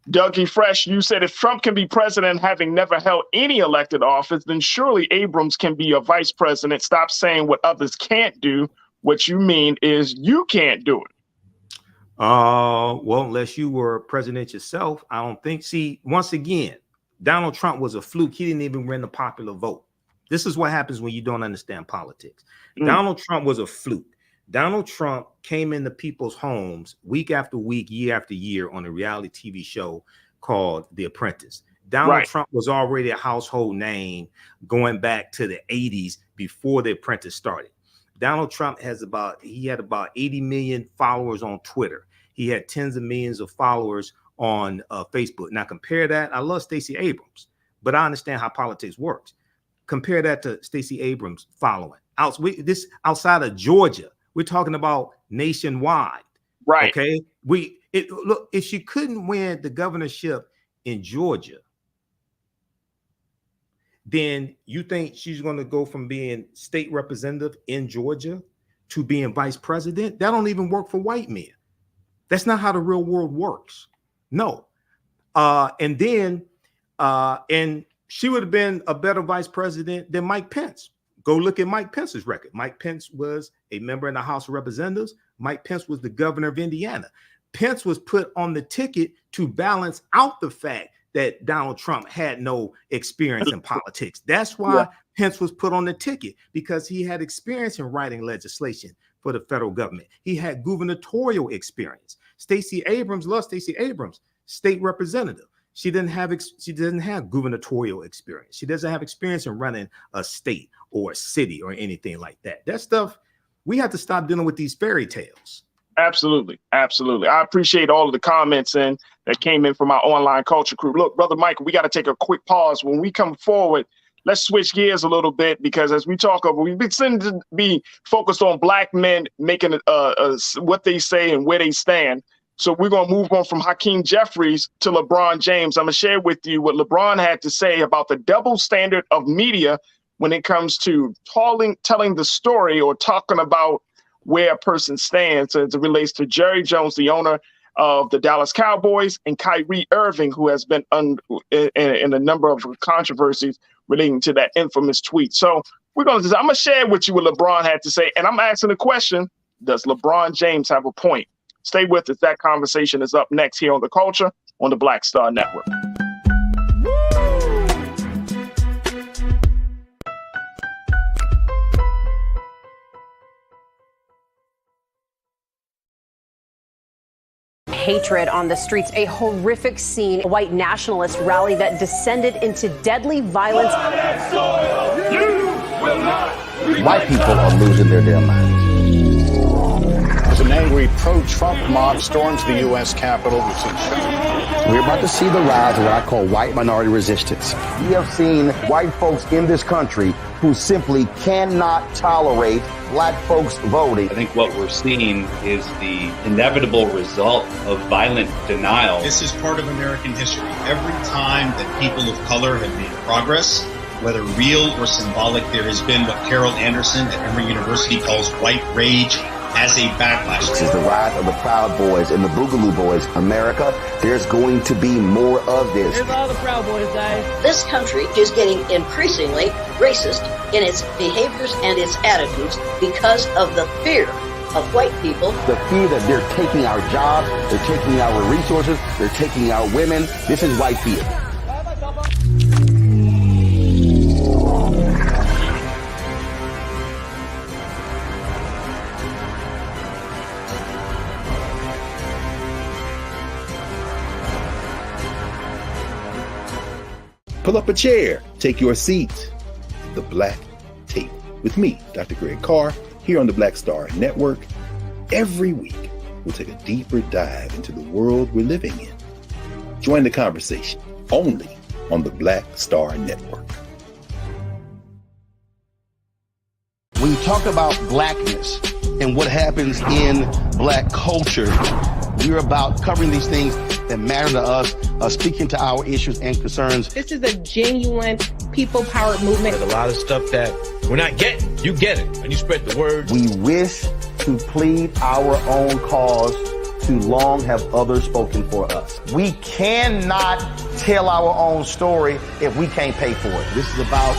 Dougie Fresh, you said if Trump can be president having never held any elected office, then surely Abrams can be a vice president. Stop saying what others can't do. What you mean is you can't do it. Well, unless you were president yourself, I don't think. See, once again, Donald Trump was a fluke. He didn't even win the popular vote. This is what happens when you don't understand politics. Donald Trump was a fluke. Donald Trump came into people's homes week after week, year after year on a reality TV show called The Apprentice. Donald Trump was already a household name going back to the 80s before The Apprentice started. Donald Trump had about 80 million followers on Twitter. He had tens of millions of followers on Facebook. Now compare that. I love Stacey Abrams, but I understand how politics works. Compare that to Stacey Abrams' following. Outside of Georgia, we're talking about nationwide. Right. Okay. Look, if she couldn't win the governorship in Georgia, then you think she's going to go from being state representative in Georgia to being vice president? That don't even work for white men. That's not how the real world works. No. And she would have been a better vice president than Mike Pence. Go look at Mike Pence's record. Mike Pence was a member in the House of Representatives. Mike Pence was the governor of Indiana. Pence was put on the ticket to balance out the fact that Donald Trump had no experience in politics. That's why Pence was put on the ticket, because he had experience in writing legislation for the federal government. He had gubernatorial experience. Stacey Abrams, state representative. She doesn't have gubernatorial experience. She doesn't have experience in running a state or a city or anything like that. That stuff, we have to stop dealing with these fairy tales. Absolutely. Absolutely. I appreciate all of the comments and that came in from our online culture crew. Look, Brother Michael, we got to take a quick pause. When we come forward, let's switch gears a little bit, because as we talk over, we've been to be focused on black men making what they say and where they stand. So we're going to move on from Hakeem Jeffries to LeBron James. I'm going to share with you what LeBron had to say about the double standard of media when it comes to telling the story or talking about where a person stands as it relates to Jerry Jones, the owner of the Dallas Cowboys, and Kyrie Irving, who has been in a number of controversies relating to that infamous tweet. So I'm going to share with you what LeBron had to say. And I'm asking the question, does LeBron James have a point? Stay with us. That conversation is up next here on The Culture on the Black Star Network. Hatred on the streets, a horrific scene, a white nationalist rally that descended into deadly violence. White people are losing their damn minds. As an angry pro-Trump mob storms the U.S. Capitol, We're about to see the rise of what I call white minority resistance. We have seen white folks in this country who simply cannot tolerate black folks voting. I think what we're seeing is the inevitable result of violent denial. This is part of American history. Every time that people of color have made progress, whether real or symbolic, there has been what Carol Anderson at Emory University calls white rage as a backlash. This is the rise of the Proud Boys and the Boogaloo Boys. America, there's going to be more of this. Here's all the Proud Boys, guys. This country is getting increasingly racist in its behaviors and its attitudes because of the fear of white people. The fear that they're taking our jobs, they're taking our resources, they're taking our women. This is white fear. Pull up a chair, take your seat. The Black Tape with me, Dr. Greg Carr, here on the Black Star Network. Every week, we'll take a deeper dive into the world we're living in. Join the conversation only on the Black Star Network. When you talk about blackness and what happens in black culture, we're about covering these things that matter to us, speaking to our issues and concerns. This is a genuine people-powered movement. There's a lot of stuff that we're not getting. You get it, and you spread the word. We wish to plead our own cause. Too long have others spoken for us. We cannot tell our own story if we can't pay for it. This is about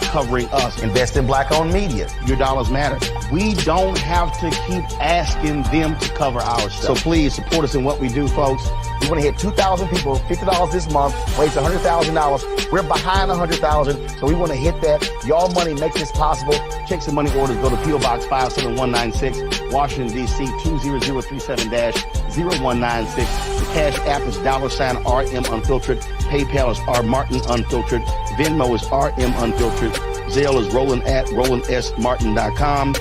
covering us. Invest in black-owned media. Your dollars matter. We don't have to keep asking them to cover our stuff. So please support us in what we do, folks. We want to hit 2,000 people, $50 this month, raise $100,000. We're behind $100,000, so we want to hit that. Y'all money makes this possible. Check some money orders. Go to P.O. Box 57196, Washington, D.C. 20037-0196. The Cash App is $RM Unfiltered. PayPal is R Martin Unfiltered. Venmo is RM Unfiltered. Zelle is Roland at RolandSMartin.com.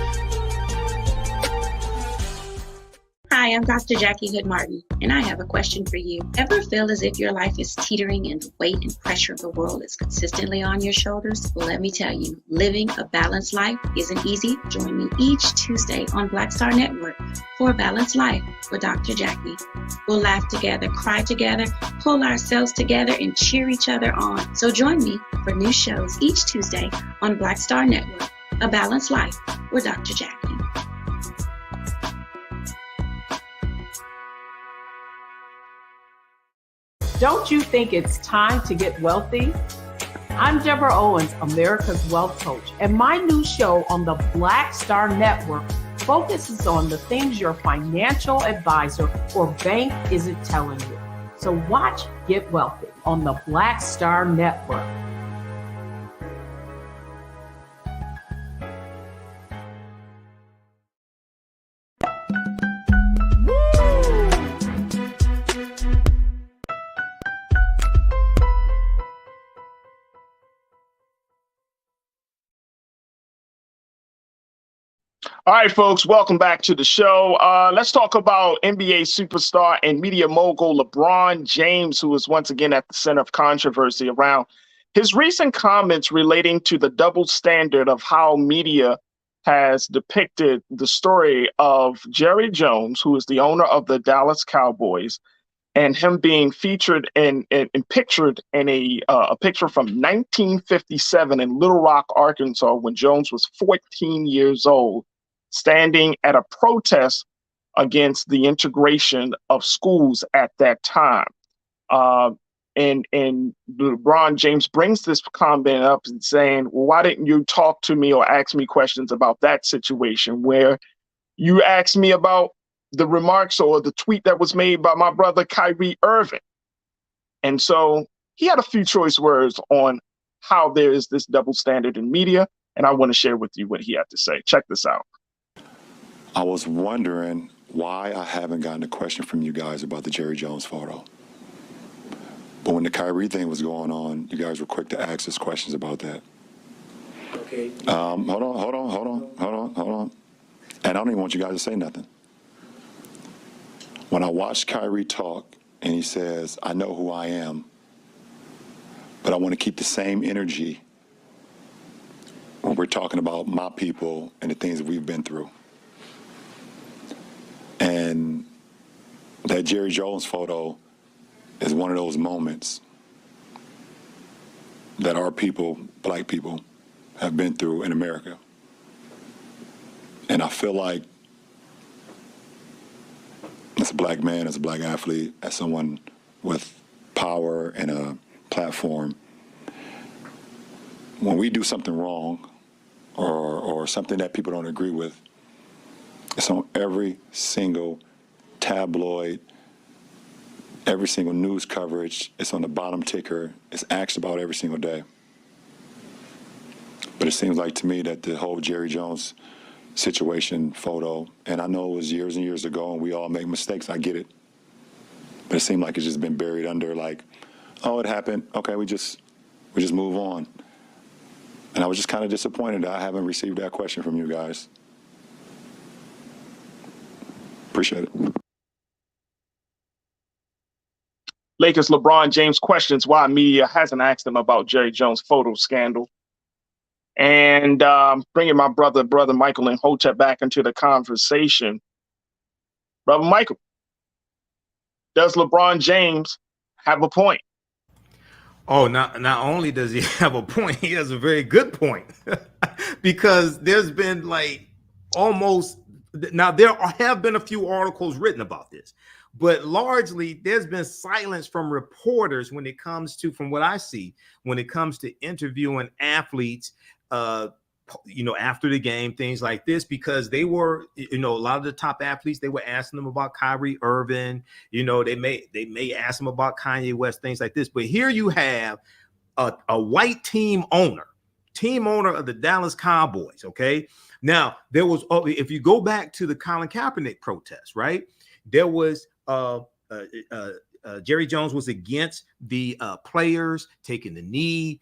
Hi, I'm Dr. Jackie Hood Martin, and I have a question for you. Ever feel as if your life is teetering and the weight and pressure of the world is consistently on your shoulders? Well, let me tell you, living a balanced life isn't easy. Join me each Tuesday on Black Star Network for a Balanced Life with Dr. Jackie. We'll laugh together, cry together, pull ourselves together, and cheer each other on. So join me for new shows each Tuesday on Black Star Network, A Balanced Life with Dr. Jackie. Don't you think it's time to get wealthy? I'm Deborah Owens, America's Wealth Coach, and my new show on the Black Star Network focuses on the things your financial advisor or bank isn't telling you. So watch Get Wealthy on the Black Star Network. All right, folks, welcome back to the show. Let's talk about NBA superstar and media mogul LeBron James, who is once again at the center of controversy around his recent comments relating to the double standard of how media has depicted the story of Jerry Jones, who is the owner of the Dallas Cowboys, and him being featured and pictured in a picture from 1957 in Little Rock, Arkansas, when Jones was 14 years old, standing at a protest against the integration of schools at that time. And LeBron James brings this comment up and saying, well, why didn't you talk to me or ask me questions about that situation, where you asked me about the remarks or the tweet that was made by my brother Kyrie Irving? And so he had a few choice words on how there is this double standard in media, and I want to share with you what he had to say. Check this out. I was wondering why I haven't gotten a question from you guys about the Jerry Jones photo. But when the Kyrie thing was going on, you guys were quick to ask us questions about that. Okay. Hold on. And I don't even want you guys to say nothing. When I watched Kyrie talk and he says, I know who I am, but I want to keep the same energy when we're talking about my people and the things that we've been through. And that Jerry Jones photo is one of those moments that our people, black people, have been through in America. And I feel like, as a black man, as a black athlete, as someone with power and a platform, when we do something wrong or something that people don't agree with, it's on every single tabloid, every single news coverage. It's on the bottom ticker. It's asked about every single day. But it seems like to me that the whole Jerry Jones situation photo, and I know it was years and years ago and we all make mistakes, I get it. But it seemed like it's just been buried under like, oh, it happened. Okay, we just move on. And I was just kind of disappointed that I haven't received that question from you guys. Appreciate it. Lakers LeBron James questions why media hasn't asked him about Jerry Jones photo scandal. And bringing my brother Michael and Hotep back into the conversation. Brother Michael, does LeBron James have a point? Oh, not only does he have a point, he has a very good point. Because there's been like almost, now there have been a few articles written about this, but largely there's been silence from reporters when it comes to, from what I see, when it comes to interviewing athletes, after the game, things like this, because they were, a lot of the top athletes, they were asking them about Kyrie Irving, they may ask them about Kanye West, things like this. But here you have a white team owner of the Dallas Cowboys. Okay. Now there was, if you go back to the Colin Kaepernick protest, right? There was, Jerry Jones was against the players taking the knee,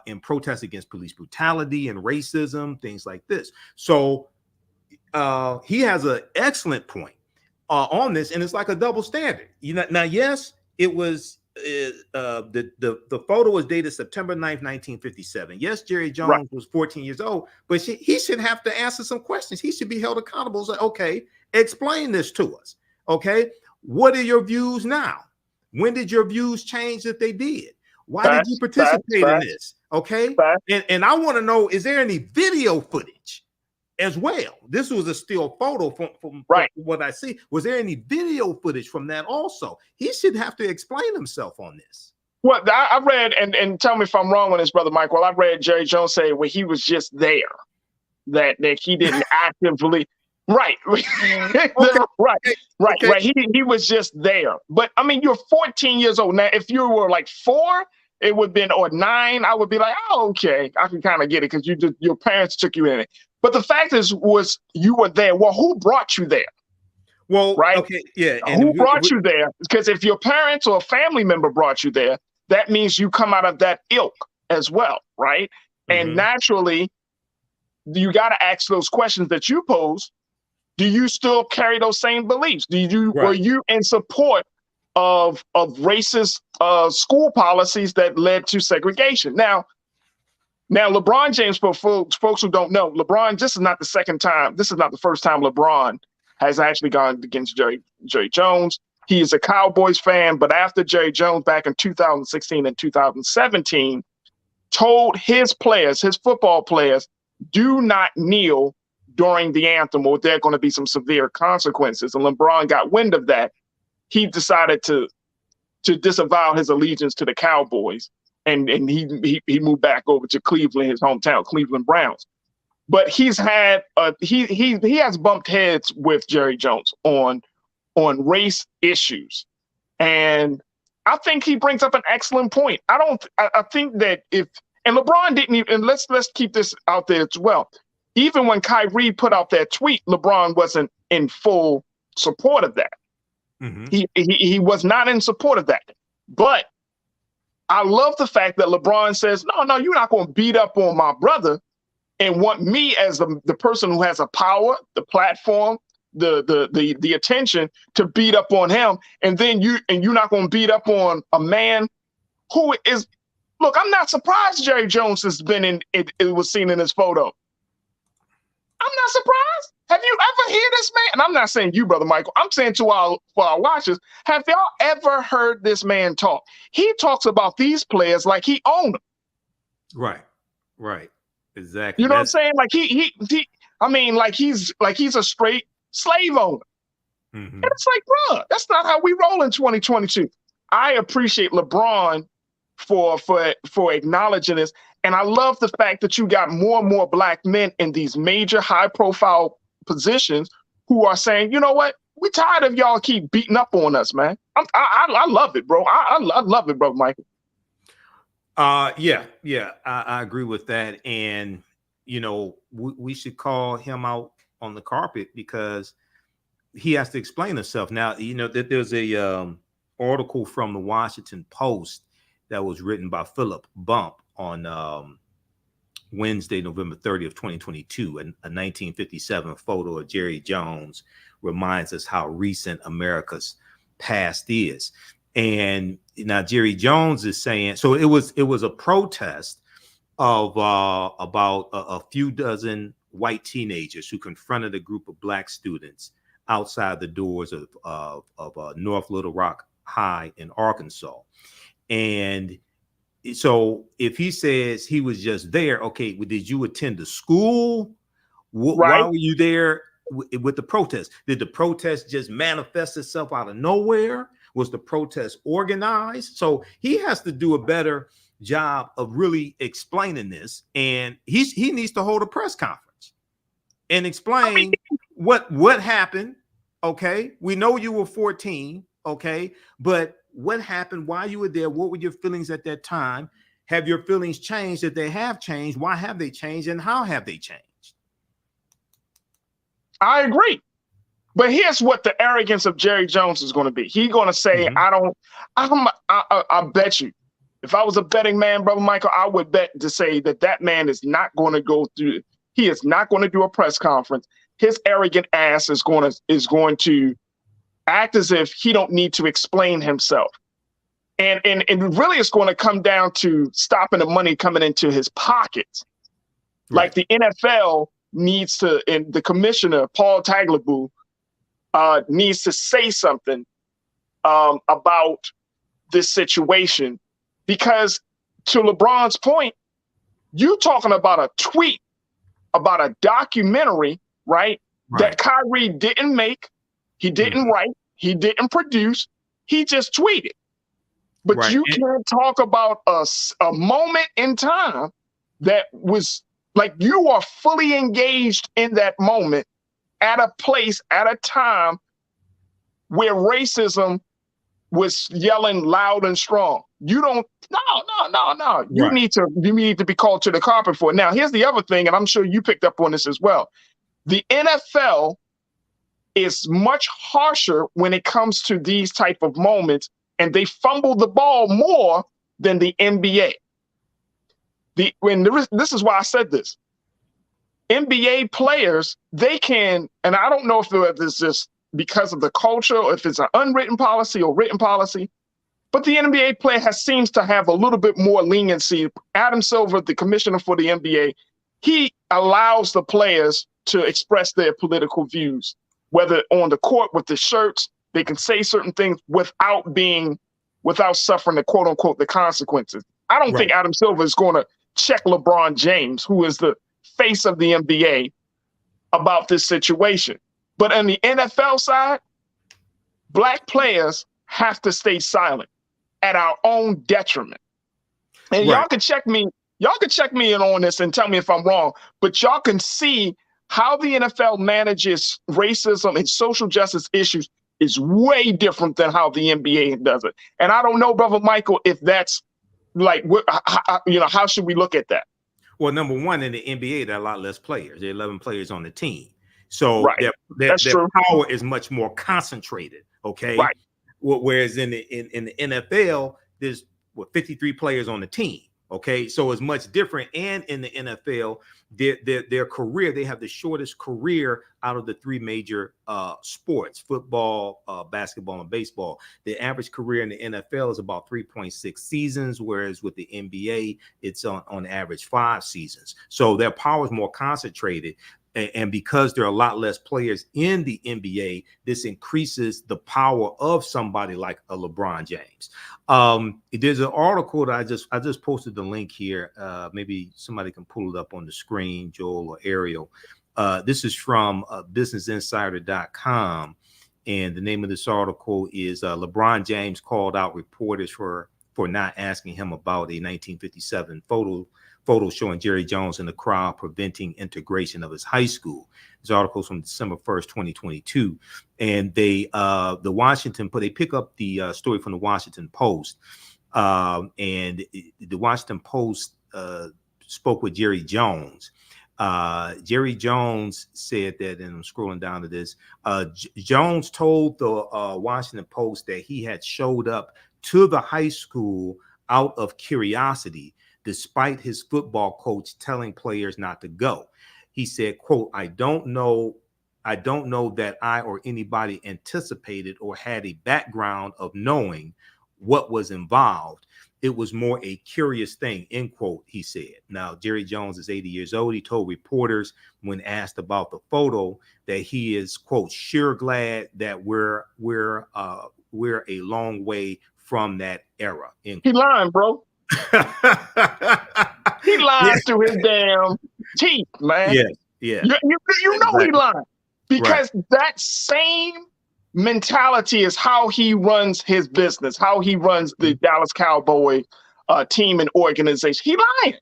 in protest against police brutality and racism, things like this. So he has an excellent point on this, and it's like a double standard. Now, yes, it was the photo was dated September 9th, 1957. Yes, Jerry Jones was 14 years old, but he should have to answer some questions. He should be held accountable. It's like, okay, explain this to us. Okay, what are your views now? When did your views change if they did? Why did you participate in this? Okay. And I want to know, is there any video footage as well? This was a still photo from what I see. Was there any video footage from that also? He should have to explain himself on this. Well, I read, and tell me if I'm wrong on this, Brother Michael, I read Jerry Jones say, well, he was just there, that he didn't actively. Right. Okay. Right. He was just there. But I mean, you're 14 years old. Now, if you were like 4, it would have been, or 9, I would be like, oh, okay, I can kind of get it because your parents took you in it. But the fact was you were there. Well, who brought you there? Well, right. Okay. Yeah. And who brought you there? Because if your parents or a family member brought you there, that means you come out of that ilk as well. Right. Mm-hmm. And naturally, you got to ask those questions that you pose. Do you still carry those same beliefs? Were you in support of racist school policies that led to segregation? Now LeBron James, for folks who don't know, LeBron, this is not the second time. This is not the first time LeBron has actually gone against Jerry Jones. He is a Cowboys fan, but after Jerry Jones back in 2016 and 2017 told his players, his football players, do not kneel during the anthem or there are going to be some severe consequences. And LeBron got wind of that. He decided to disavow his allegiance to the Cowboys. And he moved back over to Cleveland, his hometown, Cleveland Browns. But he's had he has bumped heads with Jerry Jones on race issues. And I think he brings up an excellent point. I think that and LeBron didn't even, and let's keep this out there as well. Even when Kyrie put out that tweet, LeBron wasn't in full support of that. Mm-hmm. He was not in support of that. But I love the fact that LeBron says, no, you're not going to beat up on my brother and want me as the person who has a power, the platform, the attention to beat up on him. And then you're not going to beat up on a man who is, look, I'm not surprised Jerry Jones has been it was seen in his photo. I'm not surprised. Have you ever heard this man? And I'm not saying you, Brother Michael. I'm saying for our watchers, have y'all ever heard this man talk? He talks about these players like he owned them. Right. Exactly. You know what I'm saying? Like he's a straight slave owner. Mm-hmm. And it's like, bro, that's not how we roll in 2022. I appreciate LeBron for acknowledging this. And I love the fact that you got more and more black men in these major high-profile positions who are saying, you know what? We're tired of y'all keep beating up on us, man. I love it, bro. I love it, bro, Michael. Yeah, I agree with that. And, we should call him out on the carpet because he has to explain himself. Now, that there's a article from the Washington Post that was written by Philip Bump on Wednesday, November 30th, 2022, a 1957 photo of Jerry Jones reminds us how recent America's past is. And now Jerry Jones is saying, so it was a protest of about a few dozen white teenagers who confronted a group of black students outside the doors of North Little Rock High in Arkansas. And so if he says he was just there, okay, well, did you attend the school? Why were you there with the protest? Did the protest just manifest itself out of nowhere? Was the protest organized? So he has to do a better job of really explaining this. And he needs to hold a press conference and explain what happened. Okay, we know you were 14. Okay, but what happened? Why you were there? What were your feelings at that time? Have your feelings changed? If they have changed, why have they changed? And how have they changed? I agree. But here's what the arrogance of Jerry Jones is going to be. He's going to say, I bet you, if I was a betting man, Brother Michael, I would bet to say that man is not going to go through. He is not going to do a press conference. His arrogant ass is going to act as if he don't need to explain himself. And really it's going to come down to stopping the money coming into his pockets. Right. Like the NFL needs to, and the commissioner, Paul Tagliabue, needs to say something about this situation. Because to LeBron's point, you talking about a tweet, about a documentary, right? That Kyrie didn't make, he didn't write, he didn't produce, he just tweeted. But you can't talk about a moment in time that was like you are fully engaged in that moment at a place, at a time where racism was yelling loud and strong. You don't, no. You need to be called to the carpet for it. Now, here's the other thing, and I'm sure you picked up on this as well. The NFL is much harsher when it comes to these type of moments, and they fumble the ball more than the NBA. This is why I said this. NBA players, they can, and I don't know if it's just because of the culture or if it's an unwritten policy or written policy, but the NBA player seems to have a little bit more leniency. Adam Silver, the commissioner for the NBA, he allows the players to express their political views, whether on the court with the shirts, they can say certain things without suffering the quote unquote the consequences. I don't think Adam Silver is going to check LeBron James, who is the face of the NBA, about this situation. But on the NFL side, black players have to stay silent at our own detriment. And y'all can check me in on this and tell me if I'm wrong, but y'all can see how the NFL manages racism and social justice issues is way different than how the NBA does it. And I don't know, Brother Michael, if that's like, how should we look at that? Well, number one, in the NBA, there are a lot less players. There are 11 players on the team. So their power is much more concentrated, okay? Right. Whereas in the NFL, there's 53 players on the team, okay? So it's much different. And in the NFL, their career, they have the shortest career out of the three major sports: football, basketball, and baseball. The average career in the NFL is about 3.6 seasons, whereas with the NBA, it's on average 5 seasons. So their power is more concentrated. And because there are a lot less players in the NBA, this increases the power of somebody like a LeBron James. There's an article that I just posted the link here. Maybe somebody can pull it up on the screen, Joel or Ariel. This is from businessinsider.com. And the name of this article is LeBron James called out reporters for not asking him about a 1957 photo showing Jerry Jones in the crowd preventing integration of his high school. This article is from December 1st, 2022. And they pick up the story from the Washington Post. And the Washington Post spoke with Jerry Jones. Jerry Jones said that, and I'm scrolling down to this, Jones told the Washington Post that he had showed up to the high school out of curiosity, despite his football coach telling players not to go. He said, quote, I don't know that I or anybody anticipated or had a background of knowing what was involved. It was more a curious thing, end quote, he said. Now, Jerry Jones is 80 years old. He told reporters when asked about the photo that he is, quote, sure glad that we're a long way from that era. He lying, bro. He lies to his damn teeth, man. Yeah. You know he lying because that same mentality is how he runs his business, how he runs the Dallas Cowboy team and organization. He lying.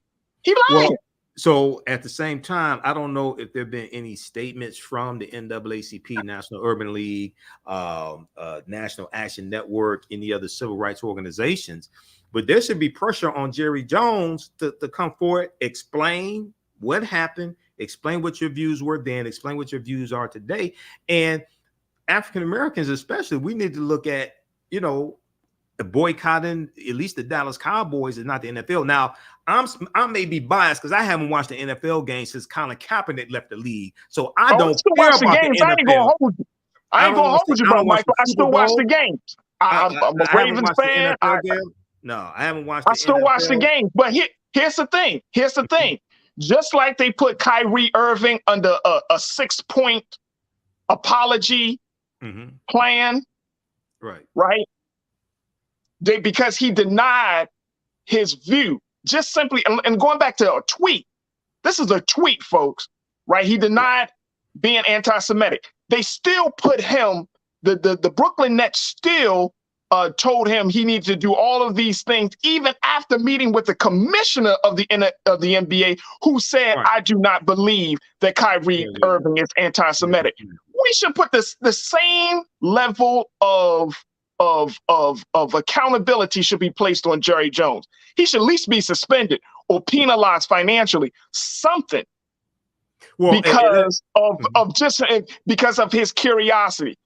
Well, so at the same time, I don't know if there have been any statements from the NAACP, National Urban League, National Action Network, any other civil rights organizations, but there should be pressure on Jerry Jones to come forward, explain what happened, explain what your views were then, explain what your views are today. And African Americans especially, we need to look at, boycotting at least the Dallas Cowboys is not the NFL. Now, I may be biased because I haven't watched the NFL game since Colin Kaepernick left the league, so I don't care about the NFL. I ain't gonna hold you, bro, Michael. I still watch the games. I'm a Ravens fan. No, I haven't watched. I still watch the games, but here's the thing. Just like they put Kyrie Irving under a 6-point apology plan, right? Because he denied his view, just simply, and going back to a tweet. This is a tweet, folks, right? He denied being anti-Semitic. They still put him. The Brooklyn Nets still told him he needed to do all of these things, even after meeting with the commissioner of the NBA, who said, I do not believe that Kyrie Irving is anti-Semitic. We should put the same level of accountability should be placed on Jerry Jones. He should at least be suspended or penalized financially, something, because of his curiosity.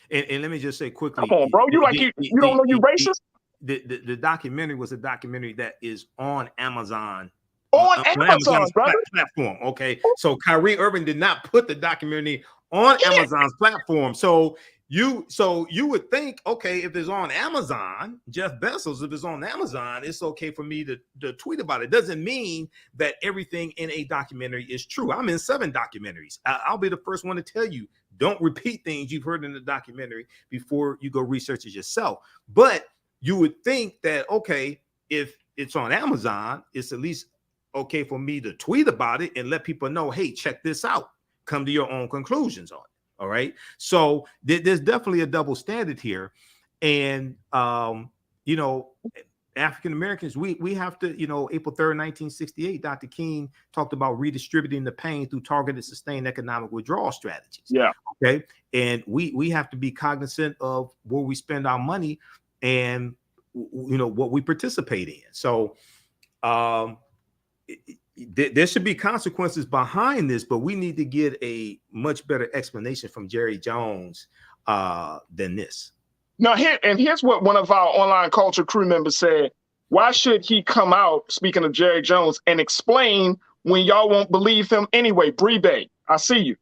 And let me just say quickly. Come on, bro. You don't know you racist? The documentary was a documentary that is on Amazon. On Amazon, brother. Platform. Okay, so Kyrie Irving did not put the documentary on Amazon's platform. So you would think, okay, if it's on Amazon, Jeff Bezos, if it's on Amazon, it's okay for me to tweet about it. Doesn't mean that everything in a documentary is true. I'm in 7 documentaries. I'll be the first one to tell you, don't repeat things you've heard in the documentary before you go research it yourself. But you would think that, okay, if it's on Amazon, it's at least okay for me to tweet about it and let people know, hey, check this out. Come to your own conclusions on it. All right. So there's definitely a double standard here. And, you know, African Americans, we have to, you know, April 3rd, 1968, Dr. King talked about redistributing the pain through targeted sustained economic withdrawal strategies. Yeah. Okay. And we have to be cognizant of where we spend our money and, you know, what we participate in. So there should be consequences behind this, but we need to get a much better explanation from Jerry Jones than this. Now, here's what one of our online culture crew members said. Why should he come out, speaking of Jerry Jones, and explain when y'all won't believe him anyway? Bree Bay, I see you.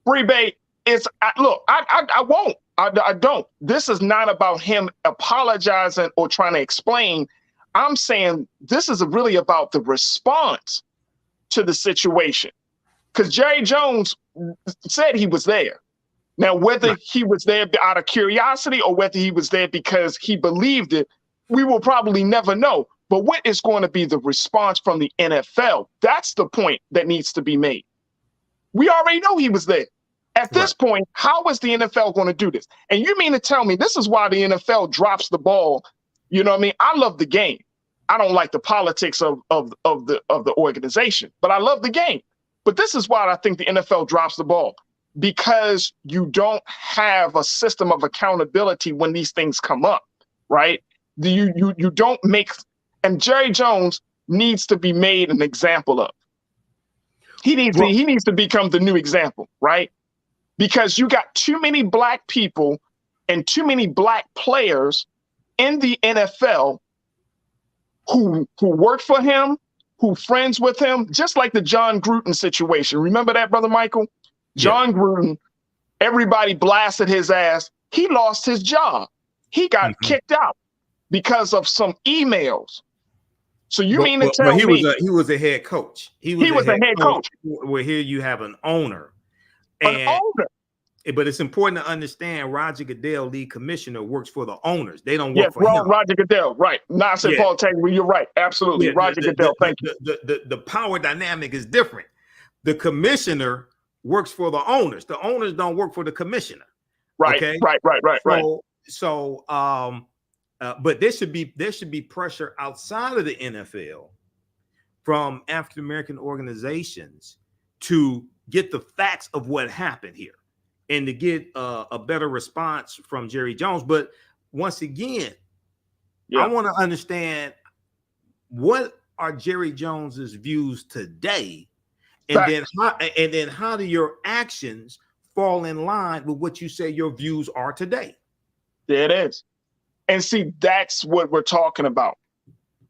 Bree Bay, I won't. I don't. This is not about him apologizing or trying to explain. I'm saying this is really about the response to the situation, because Jerry Jones said he was there. Now, whether he was there out of curiosity or whether he was there because he believed it, we will probably never know. But what is going to be the response from the NFL? That's the point that needs to be made. We already know he was there. At this point, how is the NFL going to do this? And you mean to tell me this is why the NFL drops the ball? You know what I mean? I love the game. I don't like the politics of the organization, but I love the game. But this is why I think the NFL drops the ball, because you don't have a system of accountability when these things come up, right? You don't make, and Jerry Jones needs to be made an example of. He needs to become the new example, right? Because you got too many black people and too many black players in the NFL who work for him, who friends with him, just like the John Gruden situation. Remember that, Brother Michael? John Gruden, everybody blasted his ass. He lost his job. He got kicked out because of some emails. So you mean to tell me he was a head coach? He was a head coach. Where here you have an owner. But it's important to understand Roger Goodell, lead commissioner, works for the owners. They don't work for him. Roger Goodell, right. Not St. Paul Taylor, you're right. Absolutely. Roger Goodell, thank you. The power dynamic is different. The commissioner works for the owners. The owners don't work for the commissioner. Right, okay? Right. So, but there should be pressure outside of the NFL from African American organizations to get the facts of what happened here and to get a better response from Jerry Jones. But once again, I want to understand, what are Jerry Jones's views today, and then how do your actions fall in line with what you say your views are today? There it is. And see, that's what we're talking about.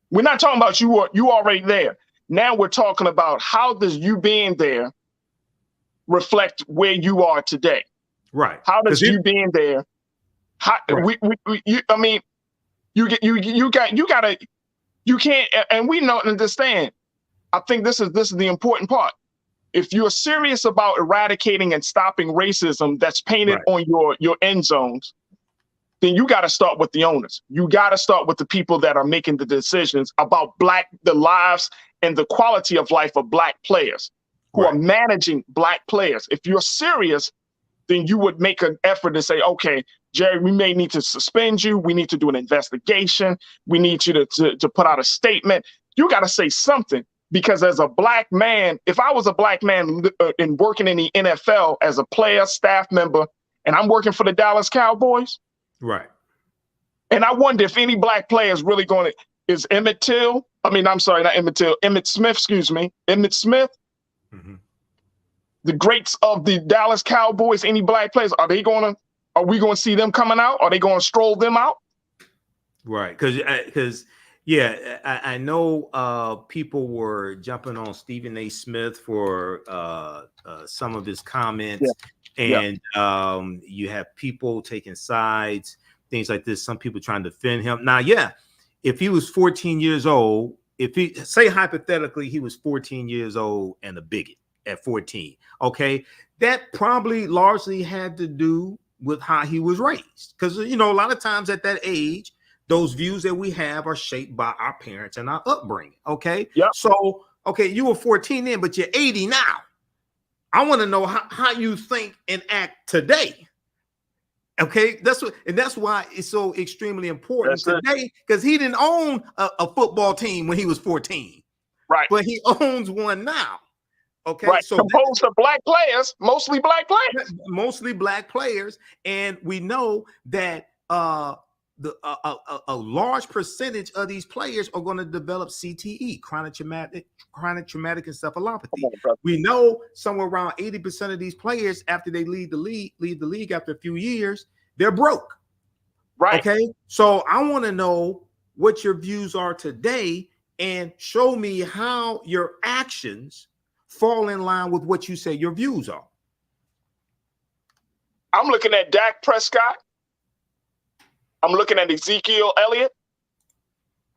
We're not talking about you already there. Now we're talking about how does you being there reflect where you are today? Right. How does you being there? You can't, and we know and understand. I think this is the important part. If you're serious about eradicating and stopping racism that's painted on your end zones, then you got to start with the owners. You got to start with the people that are making the decisions about the lives and the quality of life of black players who are managing black players. If you're serious, then you would make an effort to say, okay, Jerry, we may need to suspend you. We need to do an investigation. We need you to put out a statement. You got to say something, because as a black man, if I was a black man and working in the NFL as a player, staff member, and I'm working for the Dallas Cowboys, right. And I wonder if any black player is really is Emmett Smith, Emmett Smith, the greats of the Dallas Cowboys, any black players, are we going to see them coming out? Are they going to stroll them out? Right. Because Yeah, I know people were jumping on Stephen A. Smith for some of his comments, and you have people taking sides, things like this. Some people trying to defend him. Now, yeah, if he was 14 years old, if he say hypothetically he was 14 years old and a bigot at 14, okay, that probably largely had to do with how he was raised, because a lot of times at that age, those views that we have are shaped by our parents and our upbringing. Okay. Yeah. So, okay, you were 14 then, but you're 80 now. I want to know how you think and act today. Okay. That's why it's so extremely important today, because he didn't own a football team when he was 14. Right. But he owns one now. Okay. Right. So composed of black players, mostly black players. Mostly black players. And we know that a large percentage of these players are going to develop CTE, chronic traumatic encephalopathy. We know somewhere around 80% of these players, after they leave the league after a few years, they're broke. Right. Okay. So I want to know what your views are today and show me how your actions fall in line with what you say your views are. I'm looking at Dak Prescott. I'm looking at Ezekiel Elliott.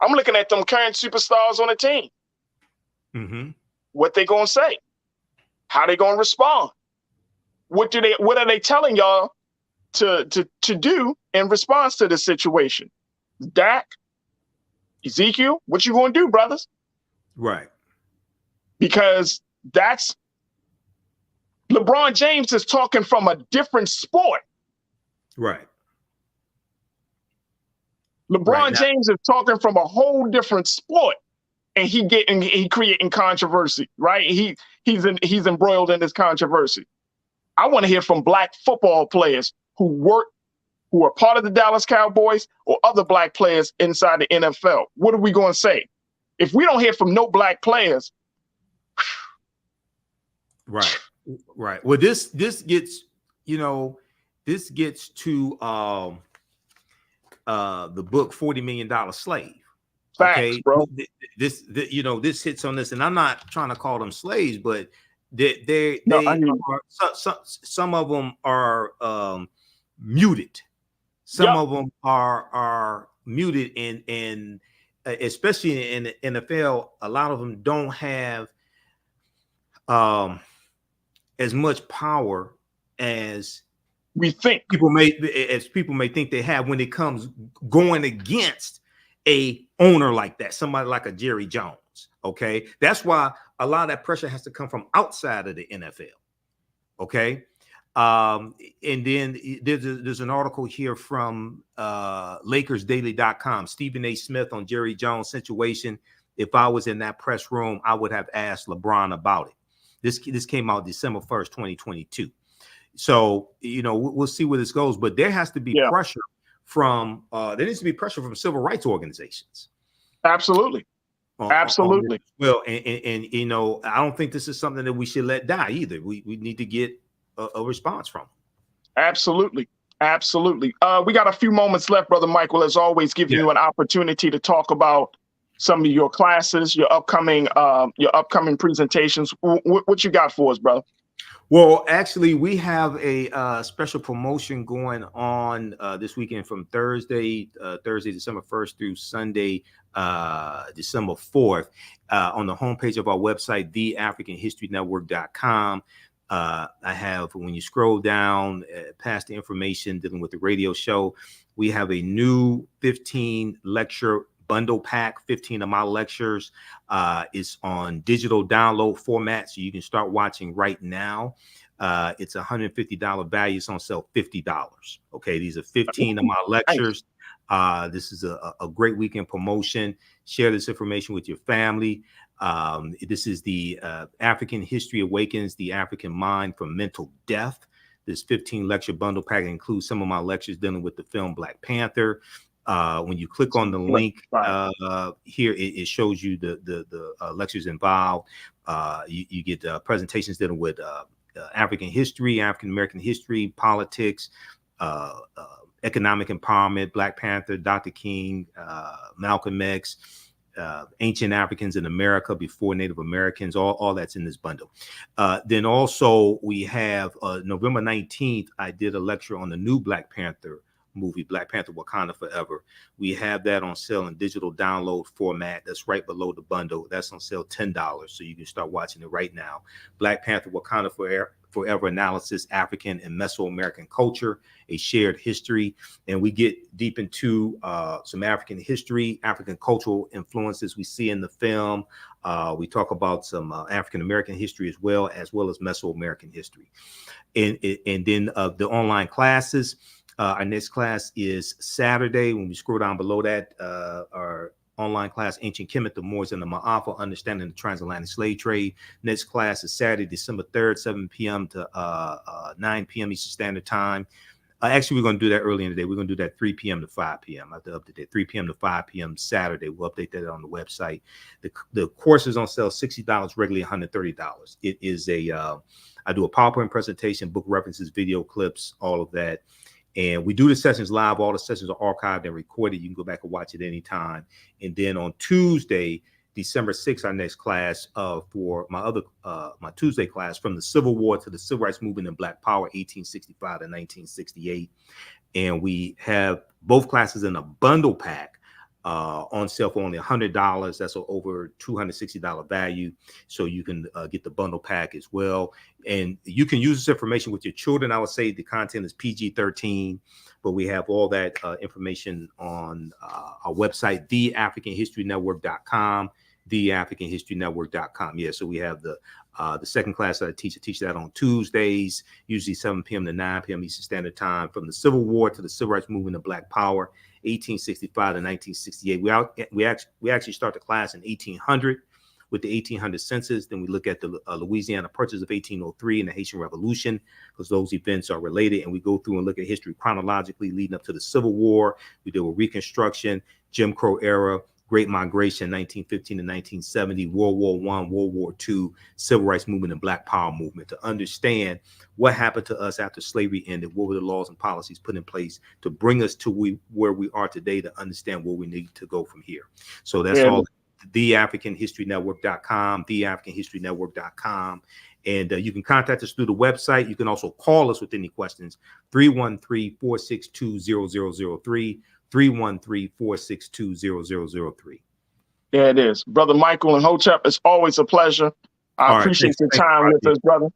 I'm looking at them current superstars on the team. Mm-hmm. What they gonna say? How they gonna respond? What are they telling y'all to do in response to this situation? Dak, Ezekiel, what you gonna do, brothers? Right. Because that's LeBron James is talking from a different sport. Right. LeBron James is talking from a whole different sport, and he creating controversy, right? He's embroiled in this controversy. I want to hear from black football players who are part of the Dallas Cowboys or other black players inside the NFL. What are we going to say? If we don't hear from no black players, right. Well, this gets to the book $40 Million Slave. Facts, okay, bro. This hits on this, and I'm not trying to call them slaves, but some of them are muted. Some of them are muted, and especially in the NFL, a lot of them don't have as much power as people may think they have when it comes going against a owner like that, somebody like a Jerry Jones. Okay, that's why a lot of that pressure has to come from outside of the NFL. Okay, and then there's an article here from LakersDaily.com. Stephen A. Smith on Jerry Jones' situation. If I was in that press room, I would have asked LeBron about it. This came out December 1st, 2022. So, we'll see where this goes, but there has to be pressure from, there needs to be pressure from civil rights organizations. Absolutely. Absolutely. Well, and I don't think this is something that we should let die either. We need to get a response from them. Absolutely. Absolutely. We got a few moments left, Brother Michael. As always, give you an opportunity to talk about some of your classes, your upcoming presentations. What you got for us, brother? Well, actually, we have a special promotion going on this weekend from Thursday, December 1st through Sunday, December 4th, on the homepage of our website, theafricanhistorynetwork.com. I have, when you scroll down past the information dealing with the radio show, we have a new 15 lecture bundle pack. 15 of my lectures is on digital download format, so you can start watching right now. It's $150 value. It's on sale $50. Okay, these are 15 of my lectures. This is a great weekend promotion. Share this information with your family. This is the African History Awakens the African Mind from Mental Death. This 15 lecture bundle pack includes some of my lectures dealing with the film Black Panther. When you click on the link here, it shows you the lectures involved. You get presentations dealing with African history, African American history, politics, economic empowerment, Black Panther, Dr. King, Malcolm X, ancient Africans in America before Native Americans, all that's in this bundle. Then also we have November 19th, I did a lecture on the new Black Panther movie, Black Panther Wakanda Forever. We have that on sale in digital download format. That's right below the bundle. That's on sale $10. So you can start watching it right now. Black Panther Wakanda Forever Analysis, African and Mesoamerican Culture, a Shared History. And we get deep into some African history, African cultural influences we see in the film. We talk about some African-American history as well as Mesoamerican history. And then the online classes, our next class is Saturday. When we scroll down below that, our online class, Ancient Kemet, the Moors and the Ma'afa, Understanding the Transatlantic Slave Trade. Next class is Saturday, December 3rd, 7 p.m. to 9 p.m. Eastern Standard Time. Actually, we're going to do that early in the day. We're going to do that 3 p.m. to 5 p.m. I have to update that. 3 p.m. to 5 p.m. Saturday. We'll update that on the website. The course is on sale, $60, regularly $130. It is I do a PowerPoint presentation, book references, video clips, all of that. And we do the sessions live. All the sessions are archived and recorded. You can go back and watch it anytime. And then on Tuesday, December 6th, our next class for my Tuesday class, From the Civil War to the Civil Rights Movement and Black Power, 1865 to 1968. And we have both classes in a bundle pack on sale for only $100. That's over $260 value. So you can get the bundle pack as well. And you can use this information with your children. I would say the content is PG-13, but we have all that information on our website, theafricanhistorynetwork.com, theafricanhistorynetwork.com. Yeah, so we have the second class that I teach that on Tuesdays, usually 7 p.m. to 9 p.m. Eastern Standard Time, From the Civil War to the Civil Rights Movement and Black Power, 1865 to 1968. We actually start the class in 1800 with the 1800 census. Then we look at the Louisiana Purchase of 1803 and the Haitian Revolution, because those events are related. And we go through and look at history chronologically leading up to the Civil War. We deal with Reconstruction, Jim Crow era, Great Migration, 1915 to 1970, World War I, World War II, Civil Rights Movement, and Black Power Movement, to understand what happened to us after slavery ended, what were the laws and policies put in place to bring us to where we are today, to understand where we need to go from here. So that's all. TheAfricanHistoryNetwork.com, TheAfricanHistoryNetwork.com. And you can contact us through the website. You can also call us with any questions, 313-462-0003. 313-462-0003. Yeah, it is. Brother Michael and Hotep, it's always a pleasure. I appreciate your time with us, brother.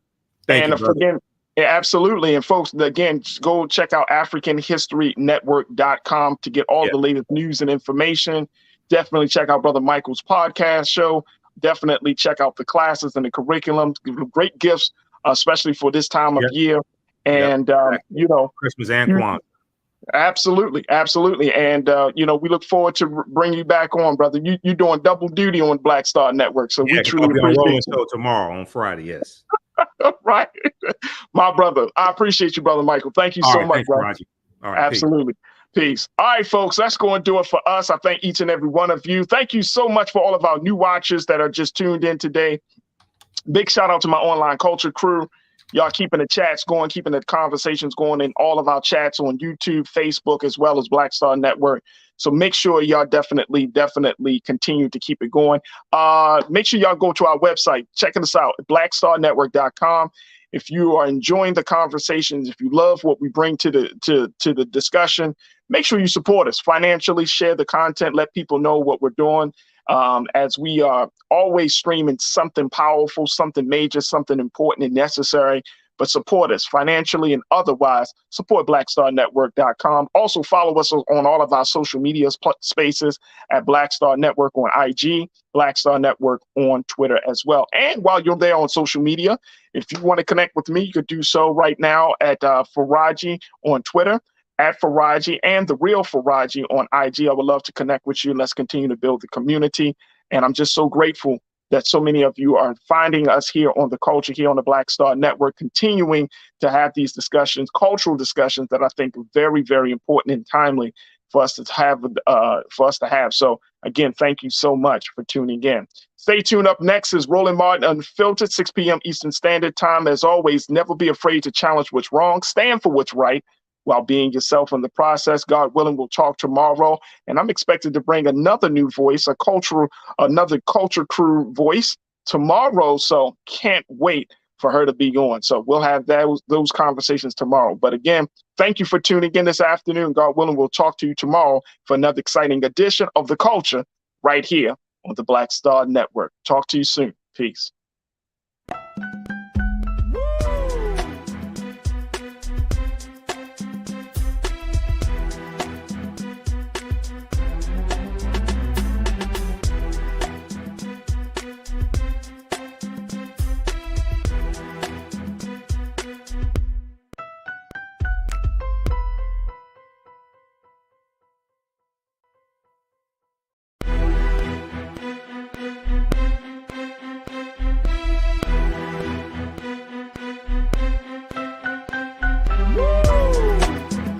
Thank you, again, yeah, absolutely. And folks, again, just go check out AfricanHistoryNetwork.com to get all the latest news and information. Definitely check out Brother Michael's podcast show. Definitely check out the classes and the curriculum. Great gifts, especially for this time of year. And, you know, Christmas and Kwanzaa. Absolutely. And, you know, we look forward to bring you back on, brother. You're doing double duty on Black Star Network. So we truly appreciate it. So tomorrow on Friday, yes. Right. My brother. I appreciate you, Brother Michael. Thank you so much, bro. All right, absolutely. Peace. All right, folks, that's going to do it for us. I thank each and every one of you. Thank you so much for all of our new watchers that are just tuned in today. Big shout out to my online culture crew. Y'all keeping the chats going, keeping the conversations going in all of our chats on YouTube, Facebook, as well as Black Star Network. So make sure y'all definitely continue to keep it going. Make sure y'all go to our website, checking us out at blackstarnetwork.com. If you are enjoying the conversations, if you love what we bring to the discussion, make sure you support us financially, share the content, let people know what we're doing. As we are always streaming something powerful, something major, something important and necessary, but support us financially and otherwise. Support blackstarnetwork.com. Also follow us on all of our social media spaces at Black Star Network on IG, Black Star Network on Twitter as well. And while you're there on social media, if you want to connect with me, you could do so right now at Farajii on Twitter, at Farajii, and The Real Farajii on IG. I would love to connect with you. Let's continue to build the community. And I'm just so grateful that so many of you are finding us here on the culture, here on the Black Star Network, continuing to have these discussions, cultural discussions that I think are very, very important and timely for us to have. So again, thank you so much for tuning in. Stay tuned. Up next is Roland Martin Unfiltered, 6 p.m. Eastern Standard Time. As always, never be afraid to challenge what's wrong, stand for what's right. while being yourself in the process. God willing, we'll talk tomorrow. And I'm expected to bring another new voice, another culture crew voice tomorrow. So can't wait for her to be on. So we'll have those conversations tomorrow. But again, thank you for tuning in this afternoon. God willing, we'll talk to you tomorrow for another exciting edition of The Culture right here on the Black Star Network. Talk to you soon. Peace.